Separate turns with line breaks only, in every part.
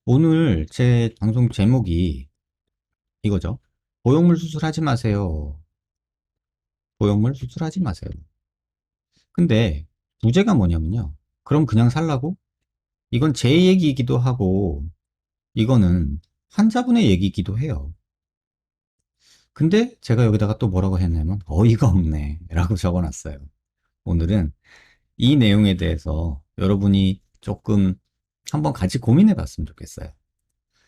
오늘 제 방송 제목이 이거죠. 보형물 수술하지 마세요. 보형물 수술하지 마세요. 근데 부제가 뭐냐면요. 그럼 그냥 살라고? 이건 제 얘기이기도 하고 이거는 환자분의 얘기이기도 해요. 근데 제가 여기다가 또 뭐라고 했냐면 어이가 없네 라고 적어놨어요. 오늘은 이 내용에 대해서 여러분이 조금 한번 같이 고민해 봤으면 좋겠어요.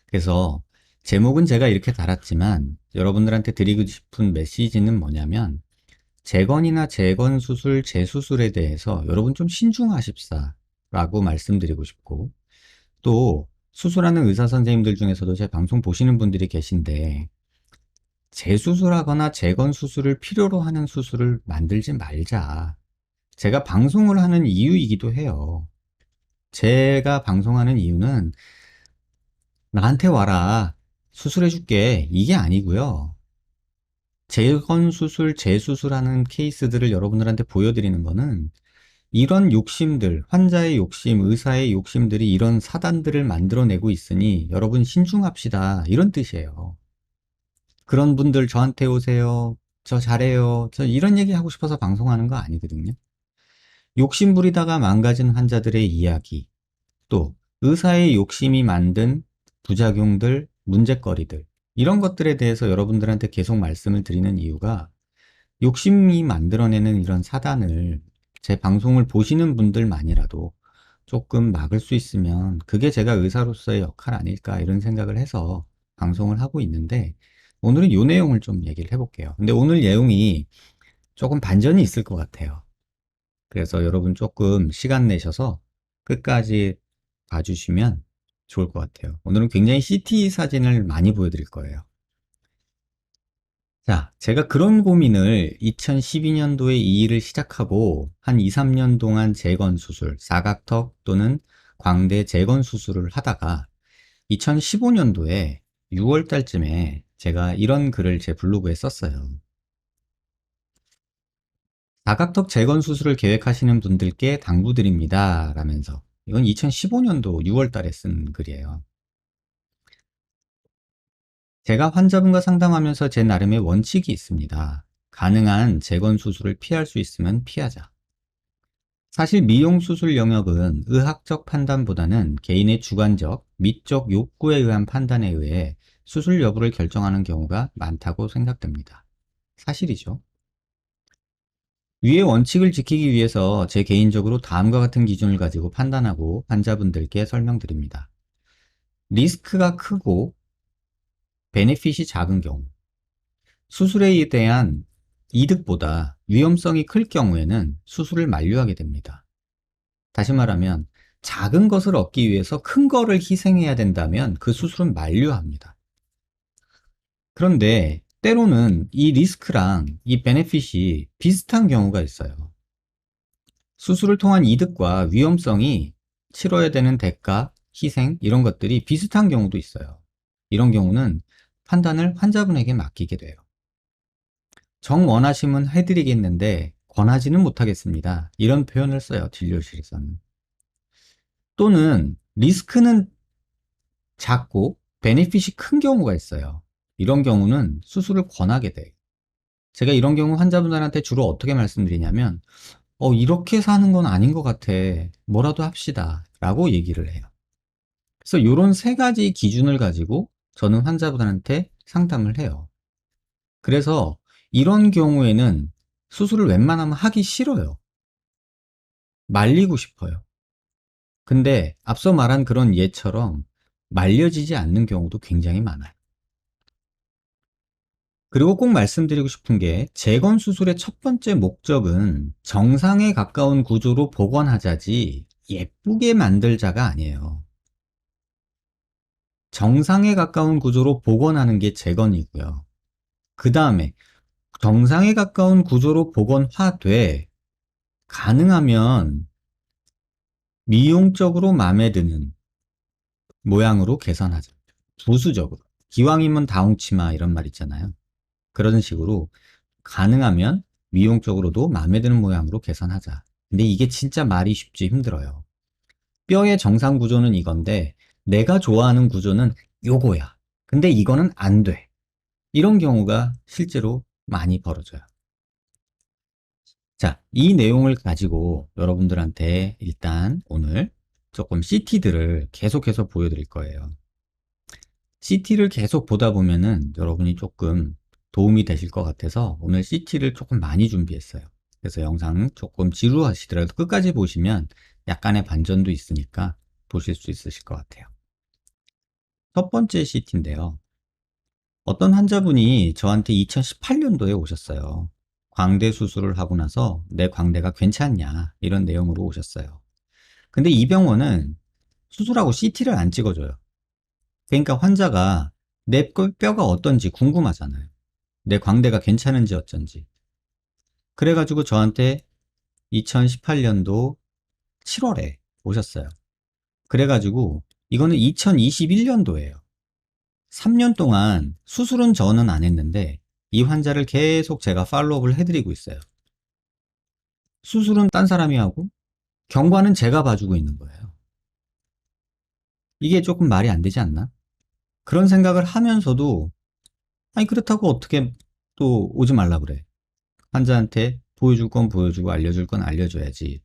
그래서 제목은 제가 이렇게 달았지만 여러분들한테 드리고 싶은 메시지는 뭐냐면 재건이나 재건 수술, 재수술에 대해서 여러분 좀 신중하십사 라고 말씀드리고 싶고, 또 수술하는 의사 선생님들 중에서도 제 방송 보시는 분들이 계신데 재수술하거나 재건 수술을 필요로 하는 수술을 만들지 말자. 제가 방송을 하는 이유이기도 해요. 제가 방송하는 이유는 나한테 와라, 수술해줄게, 이게 아니고요. 재건 수술, 재수술하는 케이스들을 여러분들한테 보여드리는 거는 이런 욕심들, 환자의 욕심, 의사의 욕심들이 이런 사단들을 만들어내고 있으니 여러분 신중합시다. 이런 뜻이에요. 그런 분들 저한테 오세요. 저 잘해요. 저 이런 얘기 하고 싶어서 방송하는 거 아니거든요. 욕심 부리다가 망가진 환자들의 이야기, 또 의사의 욕심이 만든 부작용들, 문제거리들, 이런 것들에 대해서 여러분들한테 계속 말씀을 드리는 이유가 욕심이 만들어내는 이런 사단을 제 방송을 보시는 분들만이라도 조금 막을 수 있으면 그게 제가 의사로서의 역할 아닐까 이런 생각을 해서 방송을 하고 있는데, 오늘은 이 내용을 좀 얘기를 해볼게요. 근데 오늘 내용이 조금 반전이 있을 것 같아요. 그래서 여러분 조금 시간 내셔서 끝까지 봐주시면 좋을 것 같아요. 오늘은 굉장히 CT 사진을 많이 보여드릴 거예요. 자, 제가 그런 고민을 2012년도에 이 일을 시작하고 한 2, 3년 동안 재건 수술, 사각턱 또는 광대 재건 수술을 하다가 2015년도에 6월 달쯤에 제가 이런 글을 제 블로그에 썼어요. 사각턱 재건 수술을 계획하시는 분들께 당부드립니다. 라면서. 이건 2015년도 6월 달에 쓴 글이에요. 제가 환자분과 상담하면서 제 나름의 원칙이 있습니다. 가능한 재건 수술을 피할 수 있으면 피하자. 사실 미용 수술 영역은 의학적 판단보다는 개인의 주관적, 미적 욕구에 의한 판단에 의해 수술 여부를 결정하는 경우가 많다고 생각됩니다. 사실이죠. 위의 원칙을 지키기 위해서 제 개인적으로 다음과 같은 기준을 가지고 판단하고 환자분들께 설명드립니다. 리스크가 크고 베네핏이 작은 경우, 수술에 대한 이득보다 위험성이 클 경우에는 수술을 만류하게 됩니다. 다시 말하면 작은 것을 얻기 위해서 큰 거를 희생해야 된다면 그 수술은 만류합니다. 그런데 때로는 이 리스크랑 이 베네핏이 비슷한 경우가 있어요. 수술을 통한 이득과 위험성이 치러야 되는 대가, 희생 이런 것들이 비슷한 경우도 있어요. 이런 경우는 판단을 환자분에게 맡기게 돼요. 정 원하시면 해드리겠는데 권하지는 못하겠습니다. 이런 표현을 써요, 진료실에서는. 또는 리스크는 작고 베네핏이 큰 경우가 있어요. 이런 경우는 수술을 권하게 돼요. 제가 이런 경우 환자분들한테 주로 어떻게 말씀드리냐면 이렇게 사는 건 아닌 것 같아. 뭐라도 합시다. 라고 얘기를 해요. 그래서 이런 세 가지 기준을 가지고 저는 환자분한테 상담을 해요. 그래서 이런 경우에는 수술을 웬만하면 하기 싫어요. 말리고 싶어요. 근데 앞서 말한 그런 예처럼 말려지지 않는 경우도 굉장히 많아요. 그리고 꼭 말씀드리고 싶은 게 재건 수술의 첫 번째 목적은 정상에 가까운 구조로 복원하자지 예쁘게 만들자가 아니에요. 정상에 가까운 구조로 복원하는 게 재건이고요. 그 다음에 정상에 가까운 구조로 복원화돼 가능하면 미용적으로 마음에 드는 모양으로 개선하자. 부수적으로. 기왕이면 다홍치마 이런 말 있잖아요. 그런 식으로 가능하면 미용적으로도 마음에 드는 모양으로 개선하자. 근데 이게 진짜 말이 쉽지 힘들어요. 뼈의 정상 구조는 이건데 내가 좋아하는 구조는 요거야. 근데 이거는 안 돼. 이런 경우가 실제로 많이 벌어져요. 자, 이 내용을 가지고 여러분들한테 일단 오늘 조금 CT들을 계속해서 보여드릴 거예요. CT를 계속 보다 보면은 여러분이 조금 도움이 되실 것 같아서 오늘 CT를 조금 많이 준비했어요. 그래서 영상 조금 지루하시더라도 끝까지 보시면 약간의 반전도 있으니까 보실 수 있으실 것 같아요. 첫 번째 CT인데요. 어떤 환자분이 저한테 2018년도에 오셨어요. 광대 수술을 하고 나서 내 광대가 괜찮냐 이런 내용으로 오셨어요. 근데 이 병원은 수술하고 CT를 안 찍어줘요. 그러니까 환자가 내 뼈가 어떤지 궁금하잖아요. 내 광대가 괜찮은지 어쩐지. 그래가지고 저한테 2018년도 7월에 오셨어요. 그래가지고 이거는 2021년도예요. 3년 동안 수술은 저는 안 했는데 이 환자를 계속 제가 팔로우업을 해드리고 있어요. 수술은 딴 사람이 하고 경과는 제가 봐주고 있는 거예요. 이게 조금 말이 안 되지 않나? 그런 생각을 하면서도 아니 그렇다고 어떻게 또 오지 말라 그래. 환자한테 보여줄 건 보여주고 알려줄 건 알려줘야지.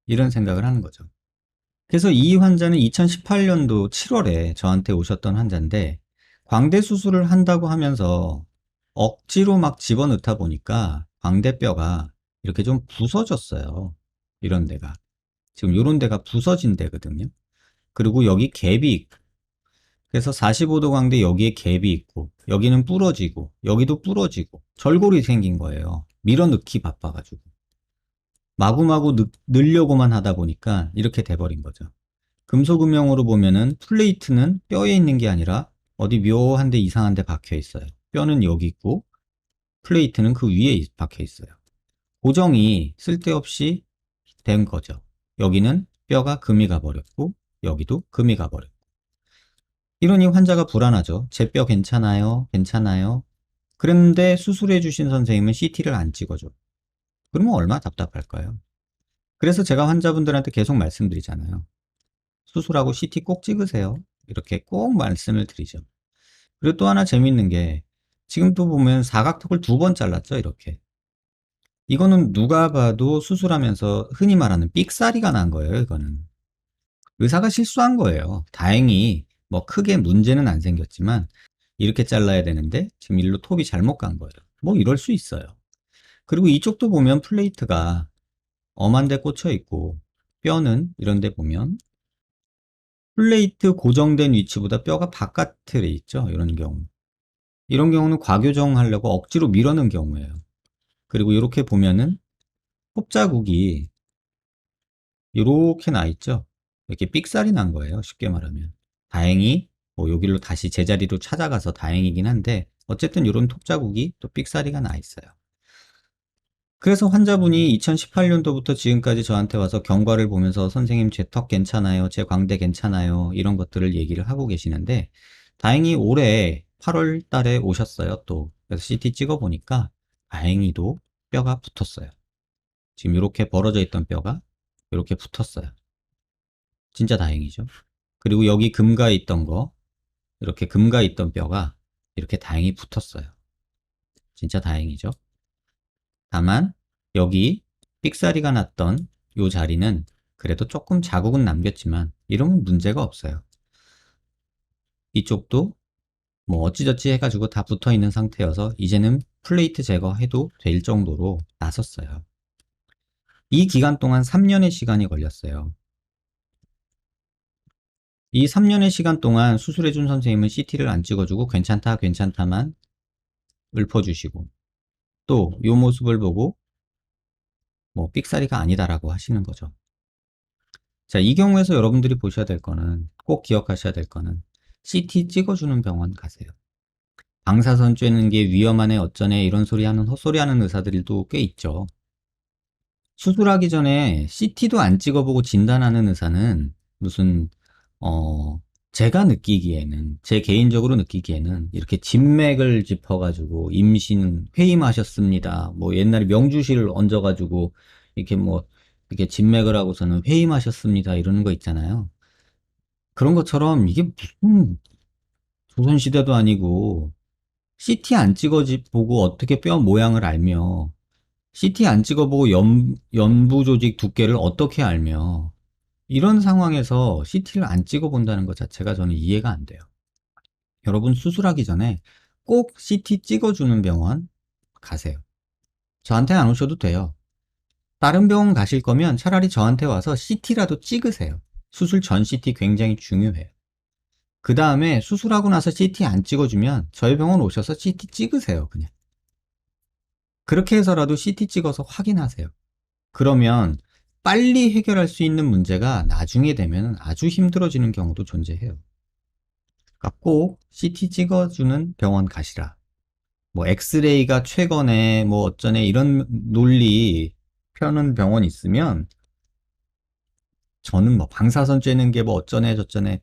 이런 생각을 하는 거죠. 그래서 이 환자는 2018년도 7월에 저한테 오셨던 환자인데 광대 수술을 한다고 하면서 억지로 막 집어넣다 보니까 광대뼈가 이렇게 좀 부서졌어요. 이런 데가. 지금 이런 데가 부서진 데거든요. 그리고 여기 갭이 있고 그래서 45도 광대 여기에 갭이 있고 여기는 부러지고 여기도 부러지고 절골이 생긴 거예요. 밀어넣기 바빠가지고. 마구마구 넣으려고만 하다 보니까 이렇게 돼버린 거죠. 금속음형으로 보면은 플레이트는 뼈에 있는 게 아니라 어디 묘한 데 이상한 데 박혀 있어요. 뼈는 여기 있고 플레이트는 그 위에 박혀 있어요. 고정이 쓸데없이 된 거죠. 여기는 뼈가 금이 가버렸고 여기도 금이 가버렸고 이러니 환자가 불안하죠. 제 뼈 괜찮아요? 괜찮아요? 그랬는데 수술해 주신 선생님은 CT를 안 찍어줘. 그러면 얼마나 답답할까요? 그래서 제가 환자분들한테 계속 말씀드리잖아요. 수술하고 CT 꼭 찍으세요. 이렇게 꼭 말씀을 드리죠. 그리고 또 하나 재밌는 게 지금 또 보면 사각턱을 2번 잘랐죠. 이렇게. 이거는 누가 봐도 수술하면서 흔히 말하는 삑사리가 난 거예요. 이거는. 의사가 실수한 거예요. 다행히 뭐 크게 문제는 안 생겼지만 이렇게 잘라야 되는데 지금 일로 톱이 잘못 간 거예요. 뭐 이럴 수 있어요. 그리고 이쪽도 보면 플레이트가 엄한 데 꽂혀 있고 뼈는 이런 데 보면 플레이트 고정된 위치보다 뼈가 바깥에 있죠. 이런 경우. 이런 경우는 과교정하려고 억지로 밀어넣은 경우예요. 그리고 이렇게 보면은 톱자국이 이렇게 나 있죠. 이렇게 삑살이 난 거예요. 쉽게 말하면. 다행히 뭐 여기로 다시 제자리로 찾아가서 다행이긴 한데 어쨌든 이런 톱자국이 또 삑사리가 나 있어요. 그래서 환자분이 2018년도부터 지금까지 저한테 와서 경과를 보면서 선생님 제 턱 괜찮아요, 제 광대 괜찮아요 이런 것들을 얘기를 하고 계시는데 다행히 올해 8월 달에 오셨어요. 또 그래서 CT 찍어 보니까 다행히도 뼈가 붙었어요. 지금 이렇게 벌어져 있던 뼈가 이렇게 붙었어요. 진짜 다행이죠. 그리고 여기 금가 있던 거 이렇게 금가 있던 뼈가 이렇게 다행히 붙었어요. 진짜 다행이죠. 다만 여기 삑사리가 났던 이 자리는 그래도 조금 자국은 남겼지만 이러면 문제가 없어요. 이쪽도 뭐 어찌저찌 해가지고 다 붙어 있는 상태여서 이제는 플레이트 제거해도 될 정도로 나섰어요. 이 기간 동안 3년의 시간이 걸렸어요. 이 3년의 시간 동안 수술해준 선생님은 CT를 안 찍어주고 괜찮다 괜찮다만 읊어주시고 또 이 모습을 보고 뭐 삑사리가 아니다라고 하시는 거죠. 자, 이 경우에서 여러분들이 보셔야 될 거는 꼭 기억하셔야 될 거는 CT 찍어주는 병원 가세요. 방사선 쬐는 게 위험하네 어쩌네 이런 소리 하는 헛소리 하는 의사들도 꽤 있죠. 수술하기 전에 CT도 안 찍어보고 진단하는 의사는 무슨 제가 느끼기에는 제 개인적으로 느끼기에는 이렇게 진맥을 짚어가지고 임신 회임하셨습니다. 뭐 옛날에 명주실을 얹어가지고 이렇게 뭐 이렇게 진맥을 하고서는 회임하셨습니다 이러는 거 있잖아요. 그런 것처럼 이게 무슨 조선시대도 아니고 CT 안 보고 어떻게 뼈 모양을 알며 CT 안 찍어보고 연부 조직 두께를 어떻게 알며 이런 상황에서 CT를 안 찍어본다는 것 자체가 저는 이해가 안 돼요. 여러분 수술하기 전에 꼭 CT 찍어주는 병원 가세요. 저한테 안 오셔도 돼요. 다른 병원 가실 거면 차라리 저한테 와서 CT라도 찍으세요. 수술 전 CT 굉장히 중요해요. 그 다음에 수술하고 나서 CT 안 찍어주면 저희 병원 오셔서 CT 찍으세요, 그냥. 그렇게 해서라도 CT 찍어서 확인하세요. 그러면 빨리 해결할 수 있는 문제가 나중에 되면 아주 힘들어지는 경우도 존재해요. 그러니까 꼭 CT 찍어주는 병원 가시라. 뭐 엑스레이가 최거네, 뭐 어쩌네 이런 논리 펴는 병원 있으면 저는 뭐 방사선 쬐는 게 뭐 어쩌네 저쩌네.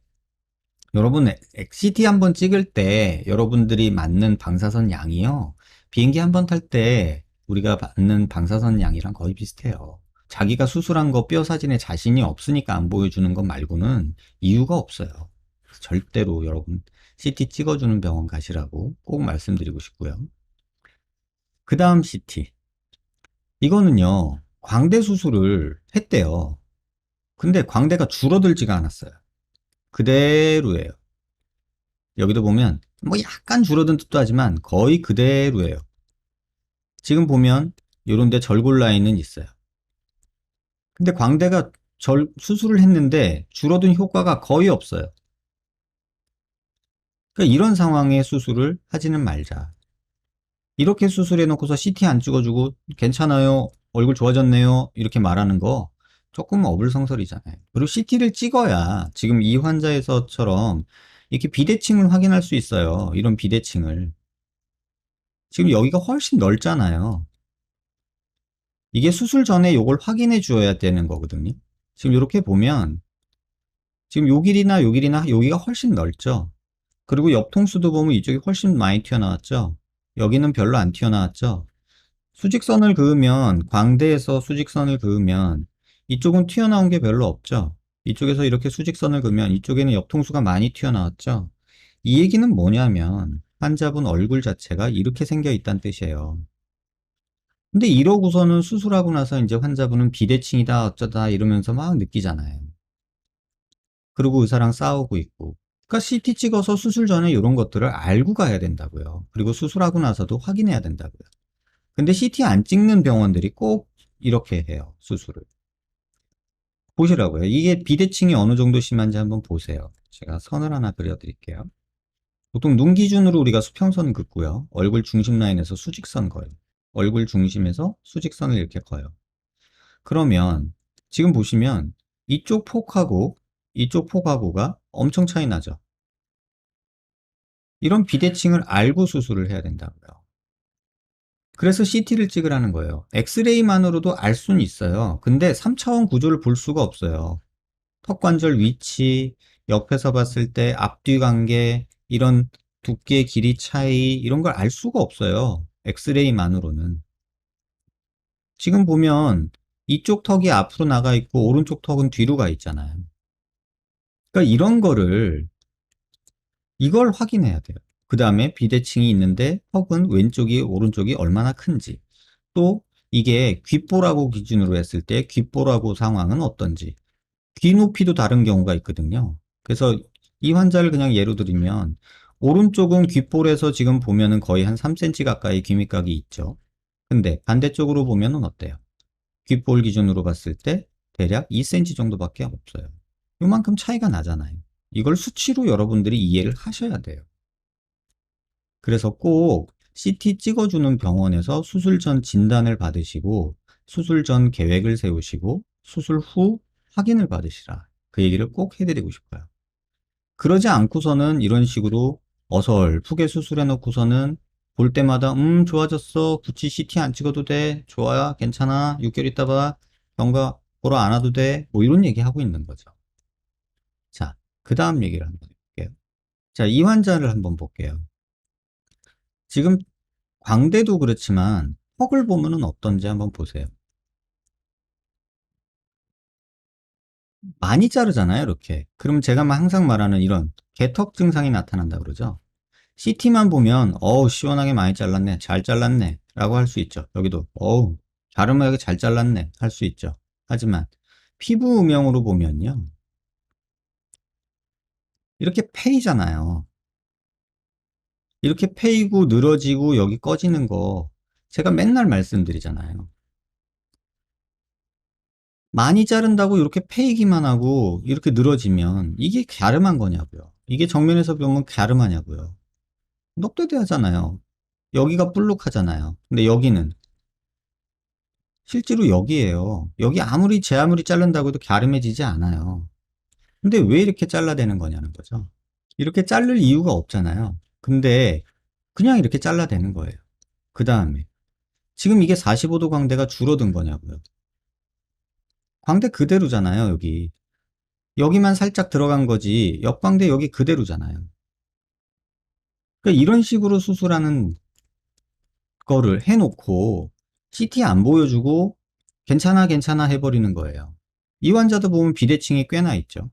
여러분 CT 한번 찍을 때 여러분들이 맞는 방사선 양이요. 비행기 한 번 탈 때 우리가 받는 방사선 양이랑 거의 비슷해요. 자기가 수술한 거 뼈 사진에 자신이 없으니까 안 보여주는 것 말고는 이유가 없어요. 절대로 여러분 CT 찍어주는 병원 가시라고 꼭 말씀드리고 싶고요. 그 다음 CT. 이거는요, 광대 수술을 했대요. 근데 광대가 줄어들지가 않았어요. 그대로예요. 여기도 보면 뭐 약간 줄어든 듯도 하지만 거의 그대로예요. 지금 보면 요런 데 절골 라인은 있어요. 근데 광대가 수술을 했는데 줄어든 효과가 거의 없어요. 그러니까 이런 상황에 수술을 하지는 말자. 이렇게 수술해 놓고서 CT 안 찍어주고 괜찮아요, 얼굴 좋아졌네요 이렇게 말하는 거 조금 어불성설이잖아요. 그리고 CT를 찍어야 지금 이 환자에서처럼 이렇게 비대칭을 확인할 수 있어요. 이런 비대칭을. 지금 여기가 훨씬 넓잖아요. 이게 수술 전에 이걸 확인해 주어야 되는 거거든요. 지금 이렇게 보면 지금 요 길이나 요 길이나 여기가 훨씬 넓죠. 그리고 옆 통수도 보면 이쪽이 훨씬 많이 튀어나왔죠. 여기는 별로 안 튀어나왔죠. 수직선을 그으면 광대에서 수직선을 그으면 이쪽은 튀어나온 게 별로 없죠. 이쪽에서 이렇게 수직선을 그으면 이쪽에는 옆통수가 많이 튀어나왔죠. 이 얘기는 뭐냐면 환자분 얼굴 자체가 이렇게 생겨 있다는 뜻이에요. 근데 이러고서는 수술하고 나서 이제 환자분은 비대칭이다 어쩌다 이러면서 막 느끼잖아요. 그리고 의사랑 싸우고 있고. 그러니까 CT 찍어서 수술 전에 이런 것들을 알고 가야 된다고요. 그리고 수술하고 나서도 확인해야 된다고요. 근데 CT 안 찍는 병원들이 꼭 이렇게 해요, 수술을. 보시라고요. 이게 비대칭이 어느 정도 심한지 한번 보세요. 제가 선을 하나 그려드릴게요. 보통 눈 기준으로 우리가 수평선 긋고요. 얼굴 중심 라인에서 수직선 그어요. 얼굴 중심에서 수직선을 이렇게 그어요. 그러면 지금 보시면 이쪽 폭하고 이쪽 폭하고가 엄청 차이 나죠. 이런 비대칭을 알고 수술을 해야 된다고요. 그래서 CT를 찍으라는 거예요. 엑스레이만으로도 알 수는 있어요. 근데 3차원 구조를 볼 수가 없어요. 턱관절 위치, 옆에서 봤을 때 앞뒤 관계, 이런 두께, 길이 차이, 이런 걸 알 수가 없어요. 엑스레이만으로는. 지금 보면 이쪽 턱이 앞으로 나가 있고 오른쪽 턱은 뒤로 가 있잖아요. 그러니까 이런 거를 이걸 확인해야 돼요. 그 다음에 비대칭이 있는데 턱은 왼쪽이 오른쪽이 얼마나 큰지, 또 이게 귓보라고 기준으로 했을 때 귓보라고 상황은 어떤지, 귀 높이도 다른 경우가 있거든요. 그래서 이 환자를 그냥 예로 들면 오른쪽은 귓볼에서 지금 보면은 거의 한 3cm 가까이 귀밑각이 있죠. 근데 반대쪽으로 보면은 어때요? 귓볼 기준으로 봤을 때 대략 2cm 정도밖에 없어요. 요만큼 차이가 나잖아요. 이걸 수치로 여러분들이 이해를 하셔야 돼요. 그래서 꼭 CT 찍어주는 병원에서 수술 전 진단을 받으시고 수술 전 계획을 세우시고 수술 후 확인을 받으시라. 그 얘기를 꼭 해드리고 싶어요. 그러지 않고서는 이런 식으로 어설프게 수술해 놓고서는 볼 때마다 좋아졌어. 굳이 CT 안 찍어도 돼. 좋아. 괜찮아. 6개월 있다 봐. 병가 보러 안 와도 돼. 뭐 이런 얘기 하고 있는 거죠. 자, 그 다음 얘기를 한번 해볼게요. 자, 이 환자를 한번 볼게요. 지금 광대도 그렇지만 턱을 보면은 어떤지 한번 보세요. 많이 자르잖아요, 이렇게. 그럼 제가 항상 말하는 이런 개턱 증상이 나타난다 그러죠. CT만 보면 어우 시원하게 많이 잘랐네, 잘 잘랐네 라고 할 수 있죠. 여기도 어우 갸름하게 잘 잘랐네 할 수 있죠. 하지만 피부 음영으로 보면요, 이렇게 패이잖아요. 이렇게 패이고 늘어지고 여기 꺼지는 거 제가 맨날 말씀드리잖아요. 많이 자른다고 이렇게 패이기만 하고 이렇게 늘어지면 이게 갸름한 거냐고요. 이게 정면에서 보면 갸름하냐고요. 넉대대하잖아요. 여기가 볼록하잖아요. 근데 여기는 실제로 여기에요. 여기 제 아무리 자른다고 해도 갸름해지지 않아요. 근데 왜 이렇게 잘라대는 거냐는 거죠. 이렇게 자를 이유가 없잖아요. 근데 그냥 이렇게 잘라대는 거예요. 그 다음에 지금 이게 45도 광대가 줄어든 거냐고요. 광대 그대로잖아요, 여기. 여기만 살짝 들어간 거지 옆광대 여기 그대로잖아요. 그러니까 이런 식으로 수술하는 거를 해놓고 CT 안 보여주고 괜찮아 괜찮아 해버리는 거예요. 이 환자도 보면 비대칭이 꽤나 있죠.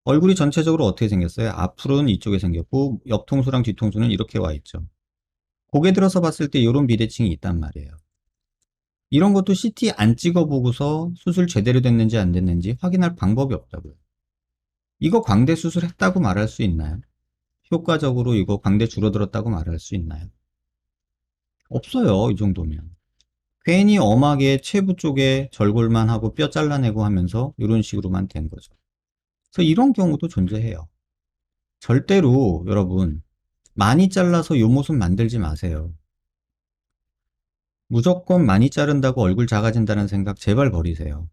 얼굴이 전체적으로 어떻게 생겼어요? 앞으로는 이쪽에 생겼고 옆통수랑 뒤통수는 이렇게 와 있죠. 고개 들어서 봤을 때 이런 비대칭이 있단 말이에요. 이런 것도 CT 안 찍어보고서 수술 제대로 됐는지 안 됐는지 확인할 방법이 없다고요. 이거 광대 수술했다고 말할 수 있나요? 효과적으로 이거 광대 줄어들었다고 말할 수 있나요? 없어요, 이 정도면. 괜히 엄하게 체부 쪽에 절골만 하고 뼈 잘라내고 하면서 이런 식으로만 된 거죠. 그래서 이런 경우도 존재해요. 절대로 여러분 많이 잘라서 요 모습 만들지 마세요. 무조건 많이 자른다고 얼굴 작아진다는 생각 제발 버리세요.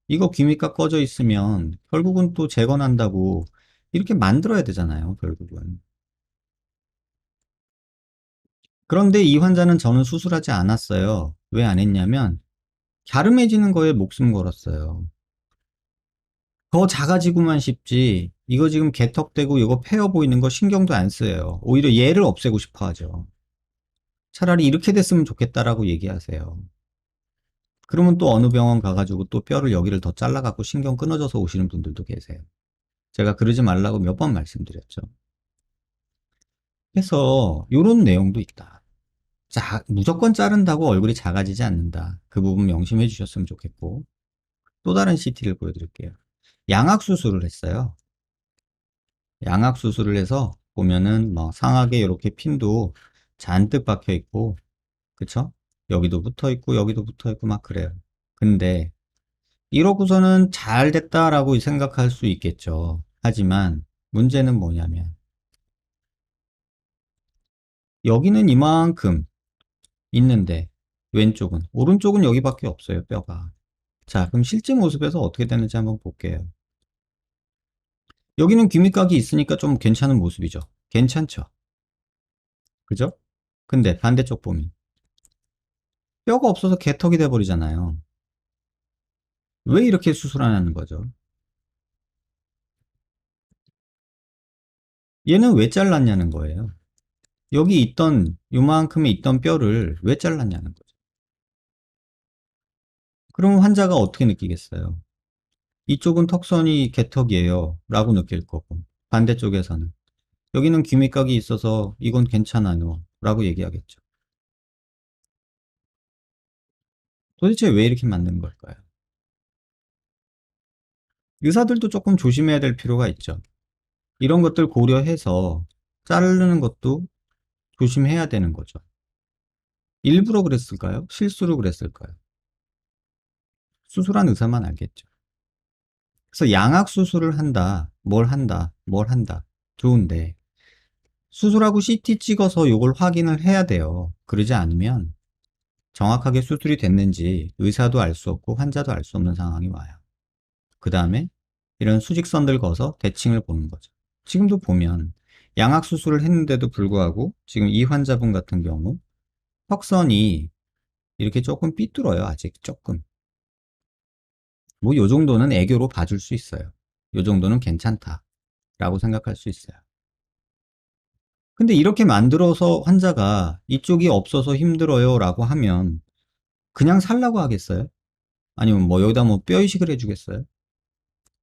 이거 기미가 꺼져 있으면 결국은 또 재건한다고 이렇게 만들어야 되잖아요, 결국은. 그런데 이 환자는 저는 수술하지 않았어요. 왜 안 했냐면 갸름해지는 거에 목숨 걸었어요. 더 작아지고만 싶지 이거 지금 개턱대고 이거 패여 보이는 거 신경도 안 써요. 오히려 얘를 없애고 싶어 하죠. 차라리 이렇게 됐으면 좋겠다라고 얘기하세요. 그러면 또 어느 병원 가가지고 또 뼈를 여기를 더 잘라갖고 신경 끊어져서 오시는 분들도 계세요. 제가 그러지 말라고 몇 번 말씀드렸죠. 그래서 이런 내용도 있다. 무조건 자른다고 얼굴이 작아지지 않는다. 그 부분 명심해 주셨으면 좋겠고, 또 다른 CT를 보여드릴게요. 양악 수술을 했어요. 양악 수술을 해서 보면은 뭐 상하게 이렇게 핀도 잔뜩 박혀 있고, 그쵸? 여기도 붙어 있고 여기도 붙어 있고 막 그래요. 근데 이러고서는 잘 됐다라고 생각할 수 있겠죠. 하지만 문제는 뭐냐면 여기는 이만큼 있는데 왼쪽은, 오른쪽은 여기밖에 없어요, 뼈가. 자, 그럼 실제 모습에서 어떻게 되는지 한번 볼게요. 여기는 귀밑각이 있으니까 좀 괜찮은 모습이죠. 괜찮죠? 그죠? 근데 반대쪽 보면 뼈가 없어서 개턱이 돼버리잖아요. 왜 이렇게 수술 안 하는 거죠? 얘는 왜 잘랐냐는 거예요. 여기 있던 요만큼의 있던 뼈를 왜 잘랐냐는 거죠. 그럼 환자가 어떻게 느끼겠어요? 이쪽은 턱선이 개턱이에요 라고 느낄 거고, 반대쪽에서는 여기는 귀밑각이 있어서 이건 괜찮아요 라고 얘기하겠죠. 도대체 왜 이렇게 만든 걸까요? 의사들도 조금 조심해야 될 필요가 있죠. 이런 것들 고려해서 자르는 것도 조심해야 되는 거죠. 일부러 그랬을까요? 실수로 그랬을까요? 수술한 의사만 알겠죠. 그래서 양악 수술을 한다, 뭘 한다, 뭘 한다. 좋은데 수술하고 CT 찍어서 이걸 확인을 해야 돼요. 그러지 않으면 정확하게 수술이 됐는지 의사도 알 수 없고 환자도 알 수 없는 상황이 와요. 그 다음에 이런 수직선들 그어서 대칭을 보는 거죠. 지금도 보면 양악 수술을 했는데도 불구하고 지금 이 환자분 같은 경우 턱선이 이렇게 조금 삐뚤어요. 아직 조금. 뭐 요 정도는 애교로 봐줄 수 있어요. 요 정도는 괜찮다라고 생각할 수 있어요. 근데 이렇게 만들어서 환자가 이쪽이 없어서 힘들어요 라고 하면 그냥 살라고 하겠어요? 아니면 뭐 여기다 뭐 뼈 이식을 해주겠어요?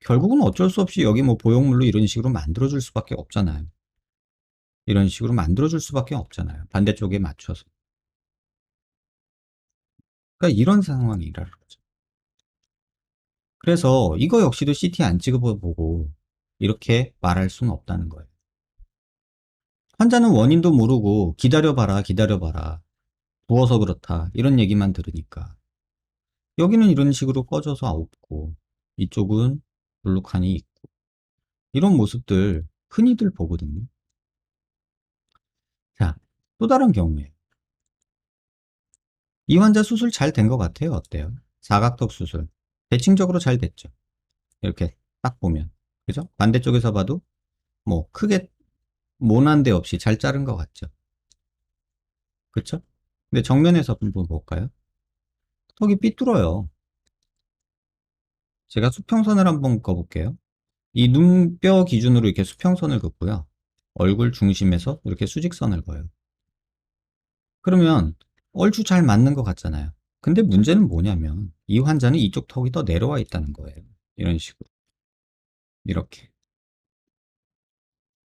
결국은 어쩔 수 없이 여기 뭐 보형물로 이런 식으로 만들어줄 수밖에 없잖아요. 이런 식으로 만들어줄 수밖에 없잖아요. 반대쪽에 맞춰서. 그러니까 이런 상황이라는 거죠. 그래서 이거 역시도 CT 안 찍어보고 이렇게 말할 수는 없다는 거예요. 환자는 원인도 모르고 기다려봐라, 기다려봐라. 부어서 그렇다. 이런 얘기만 들으니까. 여기는 이런 식으로 꺼져서 없고, 이쪽은 볼록하니 있고. 이런 모습들 흔히들 보거든요. 자, 또 다른 경우에. 이 환자 수술 잘 된 것 같아요. 어때요? 사각턱 수술. 대칭적으로 잘 됐죠. 이렇게 딱 보면. 그죠? 반대쪽에서 봐도 뭐 크게 모난 데 없이 잘 자른 것 같죠. 그쵸? 근데 정면에서 한번 볼까요? 턱이 삐뚤어요. 제가 수평선을 한번 그어볼게요. 이 눈뼈 기준으로 이렇게 수평선을 긋고요. 얼굴 중심에서 이렇게 수직선을 그어요. 그러면 얼추 잘 맞는 것 같잖아요. 근데 문제는 뭐냐면 이 환자는 이쪽 턱이 더 내려와 있다는 거예요. 이런 식으로. 이렇게.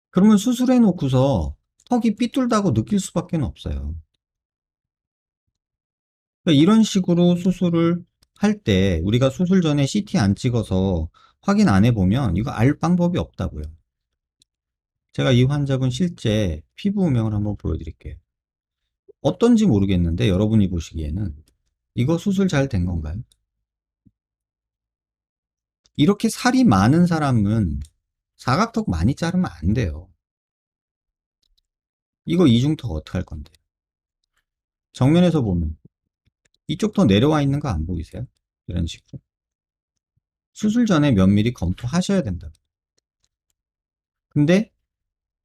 그러면 수술해 놓고서 턱이 삐뚤다고 느낄 수밖에 없어요. 그러니까 이런 식으로 수술을 할 때 우리가 수술 전에 CT 안 찍어서 확인 안 해보면 이거 알 방법이 없다고요. 제가 이 환자분 실제 피부 음영을 한번 보여드릴게요. 어떤지 모르겠는데 여러분이 보시기에는 이거 수술 잘 된 건가요? 이렇게 살이 많은 사람은 사각턱 많이 자르면 안 돼요. 이거 이중턱 어떻게 할 건데? 정면에서 보면 이쪽 더 내려와 있는 거 안 보이세요? 이런 식으로. 수술 전에 면밀히 검토하셔야 된다. 근데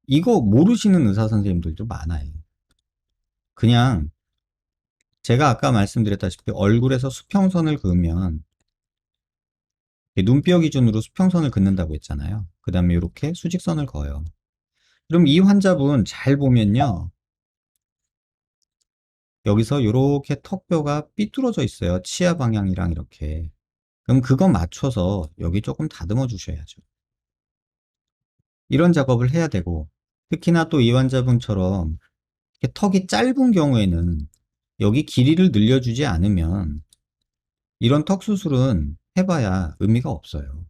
이거 모르시는 의사 선생님들도 많아요. 그냥 제가 아까 말씀드렸다시피 얼굴에서 수평선을 그으면 눈뼈 기준으로 수평선을 긋는다고 했잖아요. 그 다음에 이렇게 수직선을 그어요. 그럼 이 환자분 잘 보면요. 여기서 이렇게 턱뼈가 삐뚤어져 있어요. 치아 방향이랑 이렇게. 그럼 그거 맞춰서 여기 조금 다듬어 주셔야죠. 이런 작업을 해야 되고, 특히나 또 이 환자분처럼 이렇게 턱이 짧은 경우에는 여기 길이를 늘려주지 않으면 이런 턱 수술은 해봐야 의미가 없어요.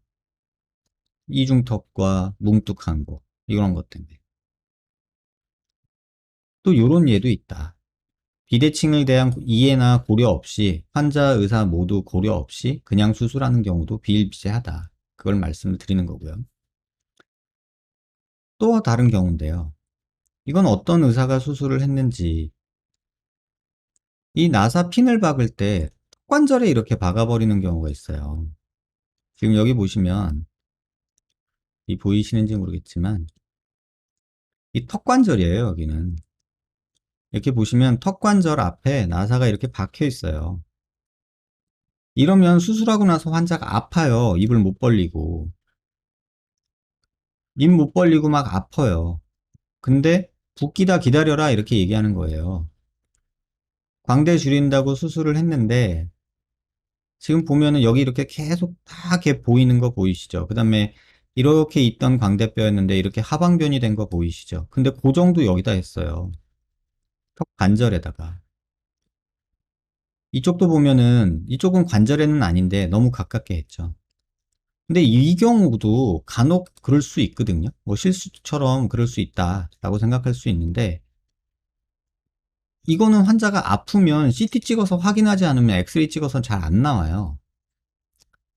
이중턱과 뭉툭한 거, 이런 것 때문에. 또 이런 예도 있다. 비대칭을 대한 이해나 고려 없이 환자 의사 모두 고려 없이 그냥 수술하는 경우도 비일비재하다. 그걸 말씀을 드리는 거고요. 또 다른 경우인데요. 이건 어떤 의사가 수술을 했는지 이 나사 핀을 박을 때 턱관절에 이렇게 박아버리는 경우가 있어요. 지금 여기 보시면 이 보이시는지 모르겠지만 이 턱관절이에요. 여기는 이렇게 보시면 턱관절 앞에 나사가 이렇게 박혀 있어요. 이러면 수술하고 나서 환자가 아파요. 입을 못 벌리고. 입 못 벌리고 막 아파요. 근데 붓기다 기다려라 이렇게 얘기하는 거예요. 광대 줄인다고 수술을 했는데 지금 보면은 여기 이렇게 계속 다 이렇게 보이는 거 보이시죠? 그 다음에 이렇게 있던 광대뼈였는데 이렇게 하방변이 된 거 보이시죠? 근데 그 정도 여기다 했어요. 턱 관절에다가. 이쪽도 보면은 이쪽은 관절에는 아닌데 너무 가깝게 했죠. 근데 이 경우도 간혹 그럴 수 있거든요. 뭐 실수처럼 그럴 수 있다라고 생각할 수 있는데 이거는 환자가 아프면 CT 찍어서 확인하지 않으면 엑스레이 찍어서 잘 안 나와요.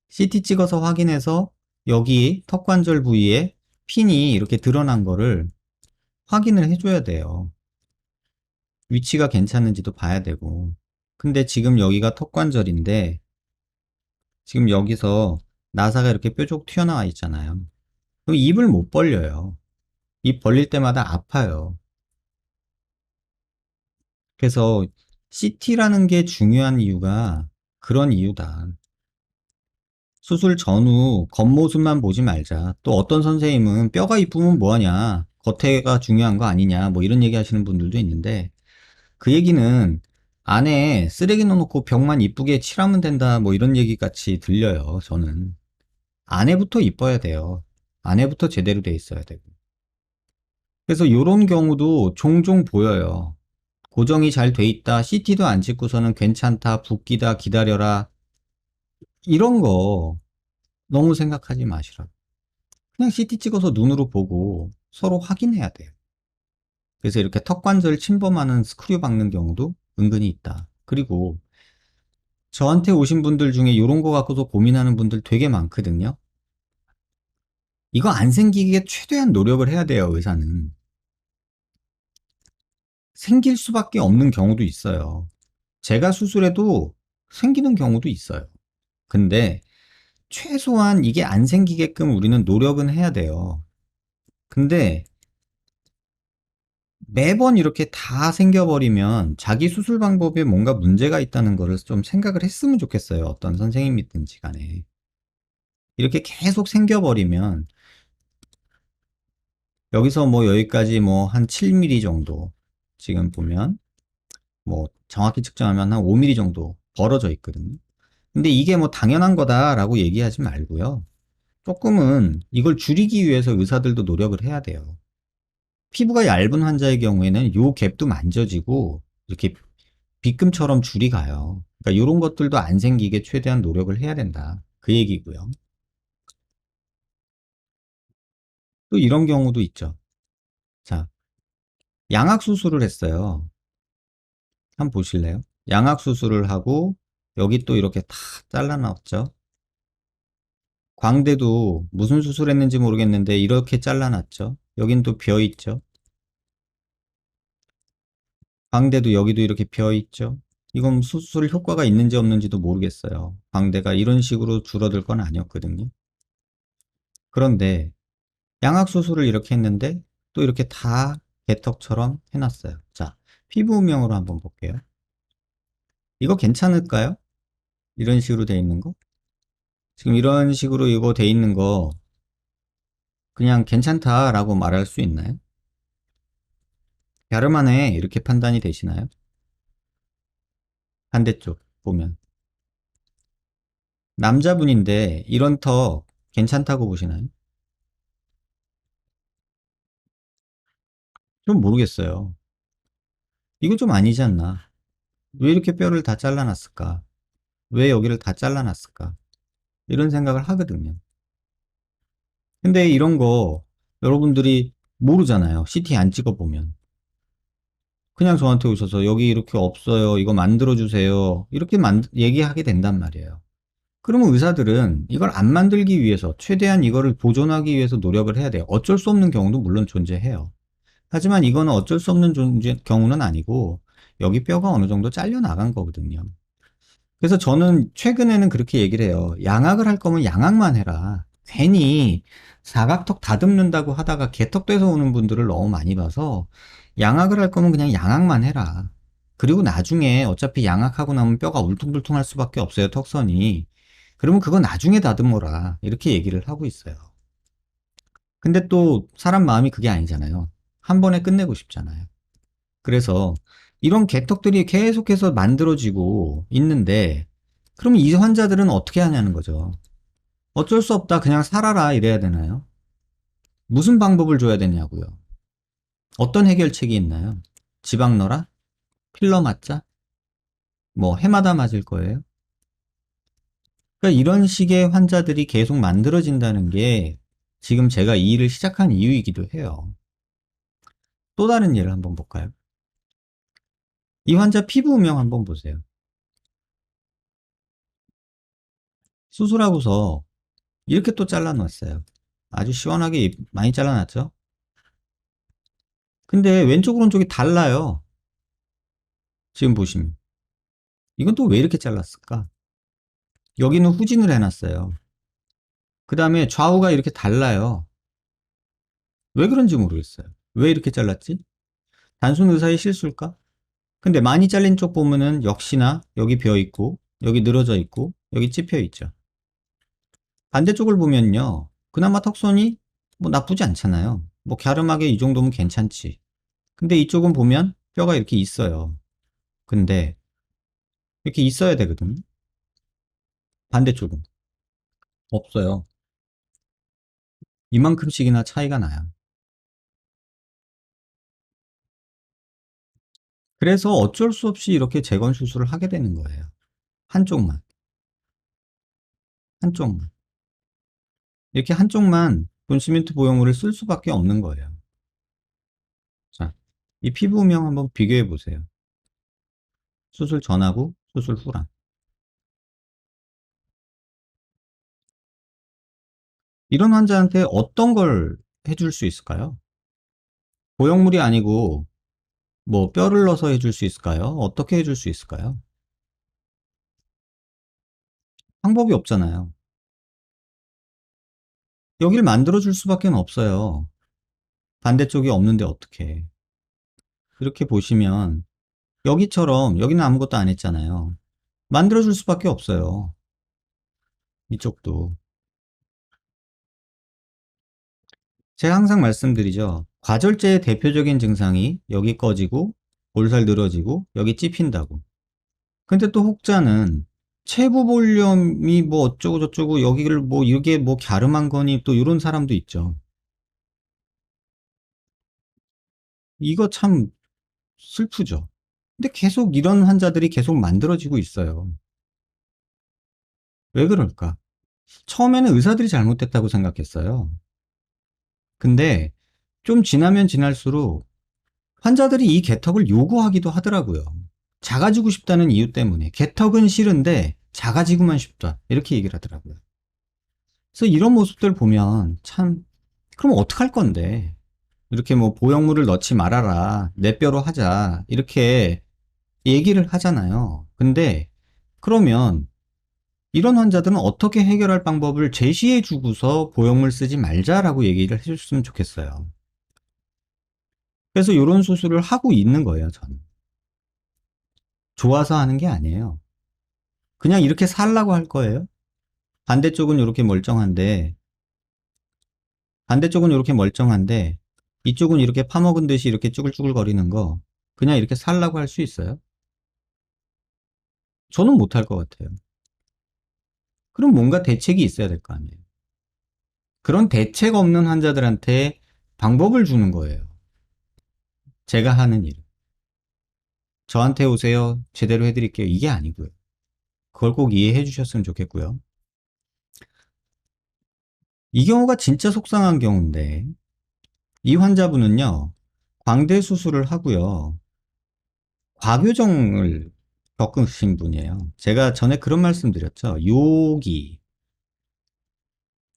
CT 찍어서 확인해서 여기 턱관절 부위에 핀이 이렇게 드러난 거를 확인을 해줘야 돼요. 위치가 괜찮은지도 봐야 되고. 근데 지금 여기가 턱관절인데 지금 여기서 나사가 이렇게 뾰족 튀어나와 있잖아요. 그럼 입을 못 벌려요. 입 벌릴 때마다 아파요. 그래서 CT라는 게 중요한 이유가 그런 이유다. 수술 전후 겉모습만 보지 말자. 또 어떤 선생님은 뼈가 이쁘면 뭐하냐. 겉에가 중요한 거 아니냐. 뭐 이런 얘기 하시는 분들도 있는데 그 얘기는 안에 쓰레기 넣어놓고 벽만 이쁘게 칠하면 된다. 뭐 이런 얘기 같이 들려요. 저는. 안에부터 이뻐야 돼요. 안에부터 제대로 돼 있어야 되고. 그래서 이런 경우도 종종 보여요. 고정이 잘 돼 있다. CT도 안 찍고서는 괜찮다. 붓기다. 기다려라. 이런 거 너무 생각하지 마시라. 그냥 CT 찍어서 눈으로 보고 서로 확인해야 돼요. 그래서 이렇게 턱관절 침범하는 스크류 박는 경우도 은근히 있다. 그리고 저한테 오신 분들 중에 이런 거 갖고서 고민하는 분들 되게 많거든요. 이거 안 생기게 최대한 노력을 해야 돼요, 의사는. 생길 수밖에 없는 경우도 있어요. 제가 수술해도 생기는 경우도 있어요. 근데 최소한 이게 안 생기게끔 우리는 노력은 해야 돼요. 근데 매번 이렇게 다 생겨버리면 자기 수술 방법에 뭔가 문제가 있다는 거를 좀 생각을 했으면 좋겠어요. 어떤 선생님이든지 간에. 이렇게 계속 생겨버리면 여기서 뭐 여기까지 뭐 한 7mm 정도 지금 보면 뭐 정확히 측정하면 한 5mm 정도 벌어져 있거든요. 근데 이게 뭐 당연한 거다라고 얘기하지 말고요. 조금은 이걸 줄이기 위해서 의사들도 노력을 해야 돼요. 피부가 얇은 환자의 경우에는 요 갭도 만져지고 이렇게 빗금처럼 줄이 가요. 그러니까 이런 것들도 안 생기게 최대한 노력을 해야 된다. 그 얘기고요. 또 이런 경우도 있죠. 자, 양악 수술을 했어요. 한번 보실래요? 양악 수술을 하고 여기 또 이렇게 다 잘라놨죠. 광대도 무슨 수술했는지 모르겠는데 이렇게 잘라놨죠. 여긴 또 비어 있죠. 광대도 여기도 이렇게 비어 있죠. 이건 수술 효과가 있는지 없는지도 모르겠어요. 광대가 이런 식으로 줄어들 건 아니었거든요. 그런데 양악 수술을 이렇게 했는데 또 이렇게 다 개턱처럼 해놨어요. 자, 피부 음영으로 한번 볼게요. 이거 괜찮을까요? 이런 식으로 돼 있는 거? 지금 이런 식으로 이거 돼 있는 거 그냥 괜찮다라고 말할 수 있나요? 갸름하네 이렇게 판단이 되시나요? 반대쪽 보면 남자분인데 이런 턱 괜찮다고 보시나요? 좀 모르겠어요. 이거 좀 아니지 않나? 왜 이렇게 뼈를 다 잘라놨을까? 왜 여기를 다 잘라놨을까? 이런 생각을 하거든요. 근데 이런 거 여러분들이 모르잖아요. CT 안 찍어보면. 그냥 저한테 오셔서 여기 이렇게 없어요. 이거 만들어주세요. 이렇게 얘기하게 된단 말이에요. 그러면 의사들은 이걸 안 만들기 위해서 최대한 이거를 보존하기 위해서 노력을 해야 돼요. 어쩔 수 없는 경우도 물론 존재해요. 하지만 이거는 어쩔 수 없는 경우는 아니고 여기 뼈가 어느 정도 잘려 나간 거거든요. 그래서 저는 최근에는 그렇게 얘기를 해요. 양악을 할 거면 양악만 해라. 괜히 사각턱 다듬는다고 하다가 개턱돼서 오는 분들을 너무 많이 봐서 양악을 할 거면 그냥 양악만 해라. 그리고 나중에 어차피 양악하고 나면 뼈가 울퉁불퉁할 수밖에 없어요, 턱선이. 그러면 그거 나중에 다듬어라. 이렇게 얘기를 하고 있어요. 근데 또 사람 마음이 그게 아니잖아요. 한 번에 끝내고 싶잖아요. 그래서 이런 개턱들이 계속해서 만들어지고 있는데 그러면 이 환자들은 어떻게 하냐는 거죠. 어쩔 수 없다. 그냥 살아라. 이래야 되나요? 무슨 방법을 줘야 되냐고요. 어떤 해결책이 있나요? 지방 넣어라? 필러 맞자? 뭐 해마다 맞을 거예요? 그러니까 이런 식의 환자들이 계속 만들어진다는 게 지금 제가 이 일을 시작한 이유이기도 해요. 또 다른 예를 한번 볼까요? 이 환자 피부 음영 한번 보세요. 수술하고서 이렇게 또 잘라놨어요. 아주 시원하게 많이 잘라놨죠? 근데 왼쪽 오른쪽이 달라요. 지금 보시면. 이건 또 왜 이렇게 잘랐을까? 여기는 후진을 해놨어요. 그 다음에 좌우가 이렇게 달라요. 왜 그런지 모르겠어요. 왜 이렇게 잘랐지? 단순 의사의 실수일까? 근데 많이 잘린 쪽 보면은 역시나 여기 비어 있고, 여기 늘어져 있고, 여기 찝혀 있죠. 반대쪽을 보면요. 그나마 턱선이 뭐 나쁘지 않잖아요. 뭐 갸름하게 이 정도면 괜찮지. 근데 이쪽은 보면 뼈가 이렇게 있어요. 근데 이렇게 있어야 되거든요. 반대쪽은 없어요. 이만큼씩이나 차이가 나요. 그래서 어쩔 수 없이 이렇게 재건 수술을 하게 되는 거예요. 한쪽만, 한쪽만. 이렇게 한쪽만 본시멘트 보형물을 쓸 수밖에 없는 거예요. 자, 이 피부명 한번 비교해 보세요. 수술 전하고 수술 후랑. 이런 환자한테 어떤 걸 해줄 수 있을까요? 보형물이 아니고 뭐 뼈를 넣어서 해줄 수 있을까요? 어떻게 해줄 수 있을까요? 방법이 없잖아요. 여길 만들어줄 수밖에 없어요. 반대쪽이 없는데 어떻게. 이렇게 보시면 여기처럼 여기는 아무것도 안 했잖아요. 만들어줄 수밖에 없어요. 이쪽도. 제가 항상 말씀드리죠. 과절제의 대표적인 증상이 여기 꺼지고 볼살 늘어지고 여기 찝힌다고. 근데 또 혹자는 체부 볼륨이 뭐 어쩌고 저쩌고 여기를 뭐 이게 뭐 갸름한 거니 또 이런 사람도 있죠. 이거 참 슬프죠. 근데 계속 이런 환자들이 계속 만들어지고 있어요. 왜 그럴까? 처음에는 의사들이 잘못됐다고 생각했어요. 근데 좀 지나면 지날수록 환자들이 이 개턱을 요구하기도 하더라고요. 작아지고 싶다는 이유 때문에. 개턱은 싫은데 작아지고만 싶다. 이렇게 얘기를 하더라고요. 그래서 이런 모습들 보면 참, 그럼 어떡할 건데? 이렇게 뭐 보형물을 넣지 말아라. 내 뼈로 하자. 이렇게 얘기를 하잖아요. 근데 그러면 이런 환자들은 어떻게 해결할 방법을 제시해 주고서 보형물 쓰지 말자라고 얘기를 해줬으면 좋겠어요. 그래서 이런 수술을 하고 있는 거예요, 저는. 좋아서 하는 게 아니에요. 그냥 이렇게 살라고 할 거예요. 반대쪽은 이렇게 멀쩡한데, 반대쪽은 이렇게 멀쩡한데, 이쪽은 이렇게 파먹은 듯이 이렇게 쭈글쭈글 거리는 거, 그냥 이렇게 살라고 할 수 있어요? 저는 못할 것 같아요. 그럼 뭔가 대책이 있어야 될 거 아니에요. 그런 대책 없는 환자들한테 방법을 주는 거예요. 제가 하는 일. 저한테 오세요. 제대로 해드릴게요. 이게 아니고요. 그걸 꼭 이해해 주셨으면 좋겠고요. 이 경우가 진짜 속상한 경우인데, 이 환자분은요, 광대 수술을 하고요, 과교정을 겪으신 분이에요. 제가 전에 그런 말씀 드렸죠. 여기,